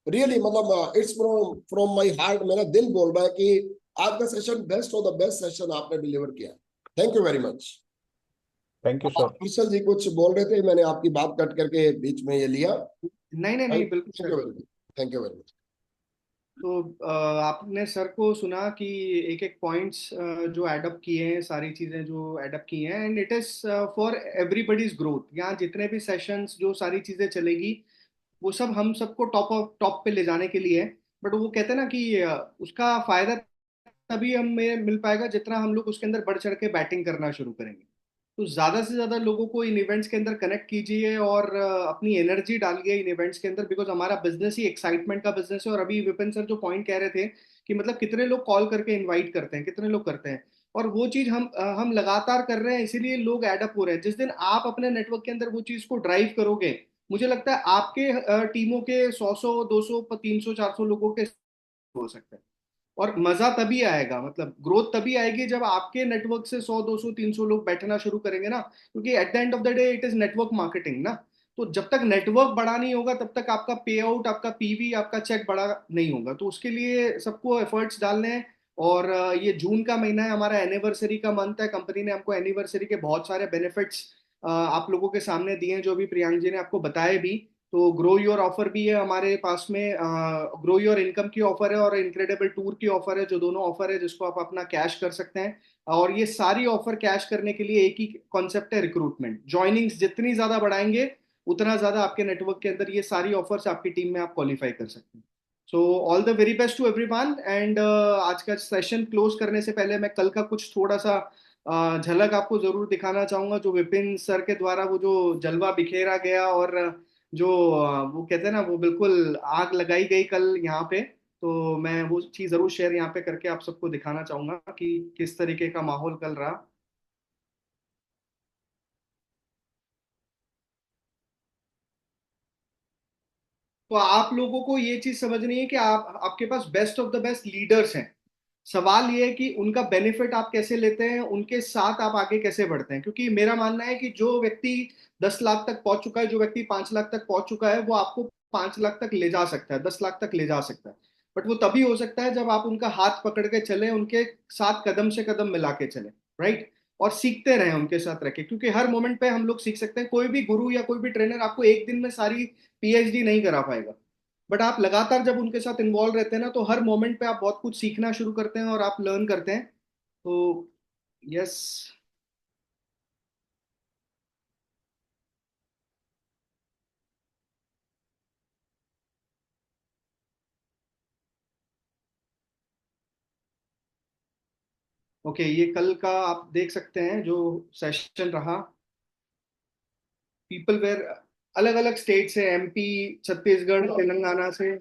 रियली मतलब it's from from my heart, मेरा दिल बोल रहा है कि आज का session best of the best session आपने डिलीवर किया। Thank you very much. Thank you sir. Harshal ji कुछ बोल रहे थे, मैंने आपकी बात कट करके बीच में ये लिया। नहीं नहीं नहीं, बिल्कुल thank you sir. Very much, thank you very much. तो आपने सर को सुना कि एक एक पॉइंट्स जो एडअप किए हैं, सारी चीज़ें जो एडअप की हैं, and it is for everybody's growth. यहाँ जितने भी सेशंस जो सारी चीज़ें चलेगी, वो सब हम सबको टॉप पे ले जाने के लिए है। बट वो कहते हैं ना कि उसका फायदा तभी हमें मिल पाएगा जितना हम लोग उसके अंदर बढ़ चढ़ के बैटिंग करना शुरू करेंगे। तो ज्यादा से ज्यादा लोगों को इन इवेंट्स के अंदर कनेक्ट कीजिए और अपनी एनर्जी डालिए इन इवेंट्स के अंदर, बिकॉज हमारा बिजनेस ही एक्साइटमेंट का बिजनेस है। और अभी विपिन सर जो पॉइंट कह रहे थे कि मतलब कितने लोग कॉल करके इनवाइट करते हैं, कितने लोग करते हैं, और वो चीज हम लगातार कर रहे हैं, इसीलिए लोग एडअप हो रहे हैं। जिस दिन आप अपने नेटवर्क के अंदर वो चीज को ड्राइव करोगे, मुझे लगता है आपके टीमों के 100 200 300 400 लोगों के हो सकते हैं। और मजा तभी आएगा, मतलब ग्रोथ तभी आएगी जब आपके नेटवर्क से 100 200 300 लोग बैठना शुरू करेंगे ना, क्योंकि at the end of the day it is network marketing ना। तो जब तक नेटवर्क बड़ा नहीं होगा तब तक आपका पे आउट, आपका पीवी, आपका चेक बड़ा नहीं होगा। तो उसके लिए सबको एफर्ट्स डालने हैं। और ये जून का महीना है, हमारा एनिवर्सरी का मंथ है। कंपनी ने हमको एनिवर्सरी के बहुत सारे बेनिफिट्स आप लोगों के सामने दिए हैं, जो भी प्रियांक जी ने आपको बताए भी। तो ग्रो योर ऑफर भी है हमारे पास में, ग्रो योर इनकम की ऑफर है और इनक्रेडिबल टूर की ऑफर है, जो दोनों ऑफर है जिसको आप अपना कैश कर सकते हैं। और ये सारी ऑफर कैश करने के लिए एक ही कॉन्सेप्ट है, रिक्रूटमेंट। ज्वाइनिंग्स जितनी ज्यादा बढ़ाएंगे उतना ज्यादा आपके नेटवर्क के अंदर ये सारी ऑफर्स आपकी टीम में आप क्वालिफाई कर सकते हैं। So all the very best to everyone. And आज का सेशन क्लोज करने से पहले मैं कल का कुछ थोड़ा सा झलक आपको जरूर दिखाना चाहूंगा, जो विपिन सर के द्वारा वो जो जलवा बिखेरा गया और जो वो कहते हैं ना, वो बिल्कुल आग लगाई गई कल यहाँ पे। तो मैं वो चीज जरूर शेयर यहाँ पे करके आप सबको दिखाना चाहूंगा कि किस तरीके का माहौल कल रहा। तो आप लोगों को ये चीज समझनी है कि आप आपके पास best of the best leaders हैं। सवाल ये है कि उनका बेनिफिट आप कैसे लेते हैं, उनके साथ आप आगे कैसे बढ़ते हैं। क्योंकि मेरा मानना है कि जो व्यक्ति 10 लाख तक पहुंच चुका है, जो व्यक्ति 5 लाख तक पहुंच चुका है, वो आपको 5 लाख तक ले जा सकता है, 10 लाख तक ले जा सकता है। बट वो तभी हो सकता है जब आप उनका हाथ पकड़ के चले, उनके साथ कदम से कदम मिला के चले, राइट। और सीखते रहें उनके साथ रह के, क्योंकि हर मोमेंट पे हम लोग सीख सकते हैं। कोई भी गुरु या कोई भी ट्रेनर आपको एक दिन में सारी पीएचडी नहीं करा पाएगा। बट आप लगातार जब उनके साथ इन्वॉल्व रहते हैं ना, तो हर मोमेंट पे आप बहुत कुछ सीखना शुरू करते हैं और आप लर्न करते हैं। तो यस। ओके, ये कल का आप देख सकते हैं जो सेशन रहा। पीपल वेयर अलग अलग स्टेट से, एमपी, छत्तीसगढ़, तेलंगाना से।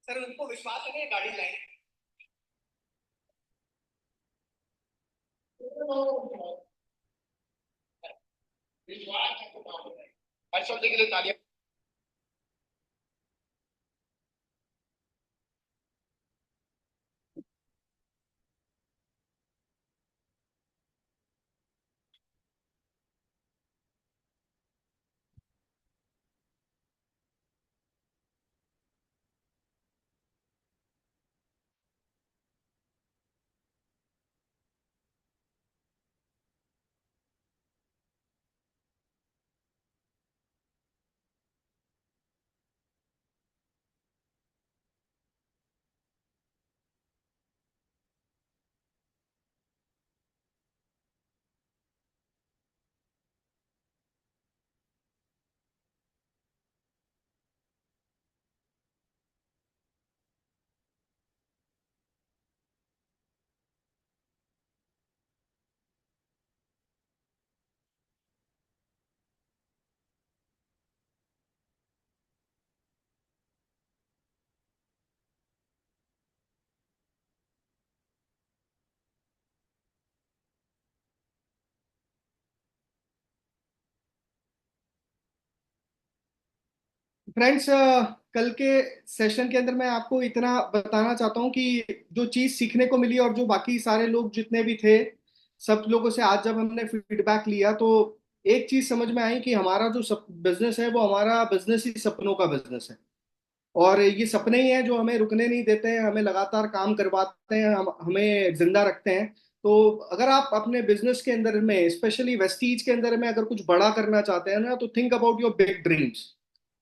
सर उनको विश्वास है गाड़ी लाएंगे। हर शब्द के लिए तालियां। फ्रेंड्स, कल के सेशन के अंदर मैं आपको इतना बताना चाहता हूँ कि जो चीज सीखने को मिली और जो बाकी सारे लोग जितने भी थे, सब लोगों से आज जब हमने फीडबैक लिया, तो एक चीज समझ में आई कि हमारा जो बिजनेस है वो हमारा बिजनेस ही सपनों का बिजनेस है। और ये सपने ही हैं जो हमें रुकने नहीं देते हैं, हमें लगातार काम करवाते हैं, हमें जिंदा रखते हैं। तो अगर आप अपने बिजनेस के अंदर में, स्पेशली वेस्टीज के अंदर में, अगर कुछ बड़ा करना चाहते हैं ना, तो think about your big dreams.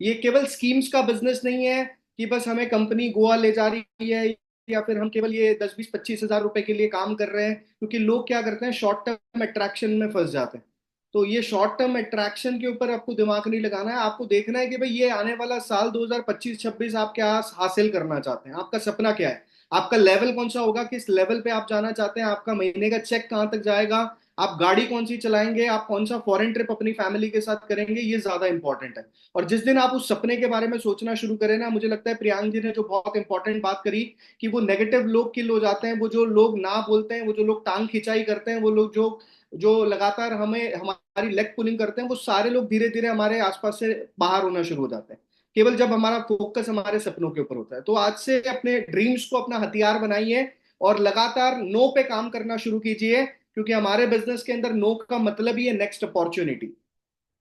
ये केवल स्कीम्स का बिजनेस नहीं है कि बस हमें कंपनी गोवा ले जा रही है, या फिर हम केवल ये 10-20-25 हज़ार रुपए के लिए काम कर रहे हैं। क्योंकि लोग क्या करते हैं, शॉर्ट टर्म अट्रैक्शन में फंस जाते हैं। तो ये शॉर्ट टर्म अट्रैक्शन के ऊपर आपको दिमाग नहीं लगाना है। आपको देखना है कि भाई ये आने वाला साल 2025-26 आप क्या हासिल करना चाहते हैं, आपका सपना क्या है, आपका लेवल कौन सा होगा, किस लेवल पे आप जाना चाहते हैं, आपका महीने का चेक कहाँ तक जाएगा, आप गाड़ी कौन सी चलाएंगे, आप कौन सा फॉरेन ट्रिप अपनी फैमिली के साथ करेंगे, ये ज्यादा इंपॉर्टेंट है। और जिस दिन आप उस सपने के बारे में सोचना शुरू करें ना, मुझे लगता है प्रियांक जी ने जो बहुत इंपॉर्टेंट बात करी, कि वो नेगेटिव लोग किल हो जाते हैं, वो जो लोग ना बोलते हैं, वो जो लोग टांग खिंचाई करते हैं, वो लोग जो जो लगातार हमें हमारी लेग पुलिंग करते हैं, वो सारे लोग धीरे धीरे हमारे आसपास से बाहर होना शुरू हो जाते हैं, केवल जब हमारा फोकस हमारे सपनों के ऊपर होता है। तो आज से अपने ड्रीम्स को अपना हथियार बनाइए और लगातार नो पे काम करना शुरू कीजिए, क्योंकि हमारे बिजनेस के अंदर नो का मतलब ही है नेक्स्ट अपॉर्चुनिटी,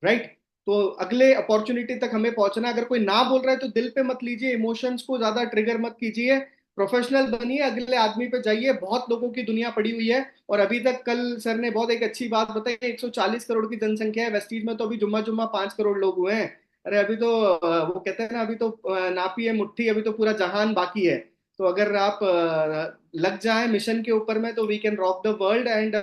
राइट। तो अगले अपॉर्चुनिटी तक हमें पहुंचना। अगर कोई ना बोल रहा है तो दिल पे मत लीजिए, इमोशंस को ज्यादा ट्रिगर मत कीजिए, प्रोफेशनल बनिए, अगले आदमी पे जाइए। बहुत लोगों की दुनिया पड़ी हुई है। और अभी तक कल सर ने बहुत एक अच्छी बात बताई, 140 करोड़ की जनसंख्या है वेस्टीज में, तो अभी जुम्मा जुम्मा 5 करोड़ लोग हुए हैं। अरे अभी तो वो कहते हैं ना, अभी तो नापी है मुट्ठी, अभी तो पूरा जहान बाकी है। तो अगर आप लग जाए मिशन के ऊपर में, तो we can rock the world and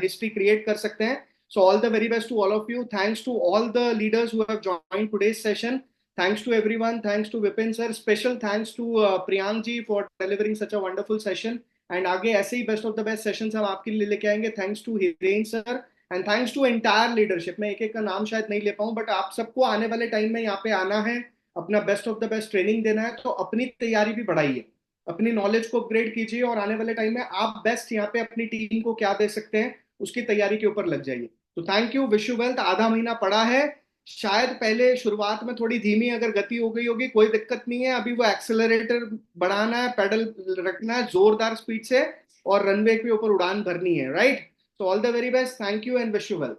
history create कर सकते हैं। So all the very best to all of you. Thanks to all the leaders who have joined today's session. Thanks to everyone. Thanks to Vipin sir. Special thanks to Priyank ji for delivering such a wonderful session. And आगे ऐसे ही best of the best sessions हम आपके लिए लेके आएंगे। Thanks to Hiren sir and thanks to entire leadership. मैं एक एक का नाम शायद नहीं ले पाऊँ, बट आप सबको आने वाले टाइम में यहाँ पे आना है, अपना best of the best training देना है। तो अपनी तैयारी भी बढ़ाइए, अपनी नॉलेज को अपग्रेड कीजिए, और आने वाले टाइम में आप बेस्ट यहाँ पे अपनी टीम को क्या दे सकते हैं, उसकी तैयारी के ऊपर लग जाइए। तो thank you, wish you wealth. आधा महीना पड़ा है, शायद पहले शुरुआत में थोड़ी धीमी अगर गति हो गई होगी, कोई दिक्कत नहीं है। अभी वो एक्सेलरेटर बढ़ाना है, पेडल रखना है जोरदार स्पीड से, और रनवे के ऊपर उड़ान भरनी है, राइट। तो all the very best, thank you and wish you wealth.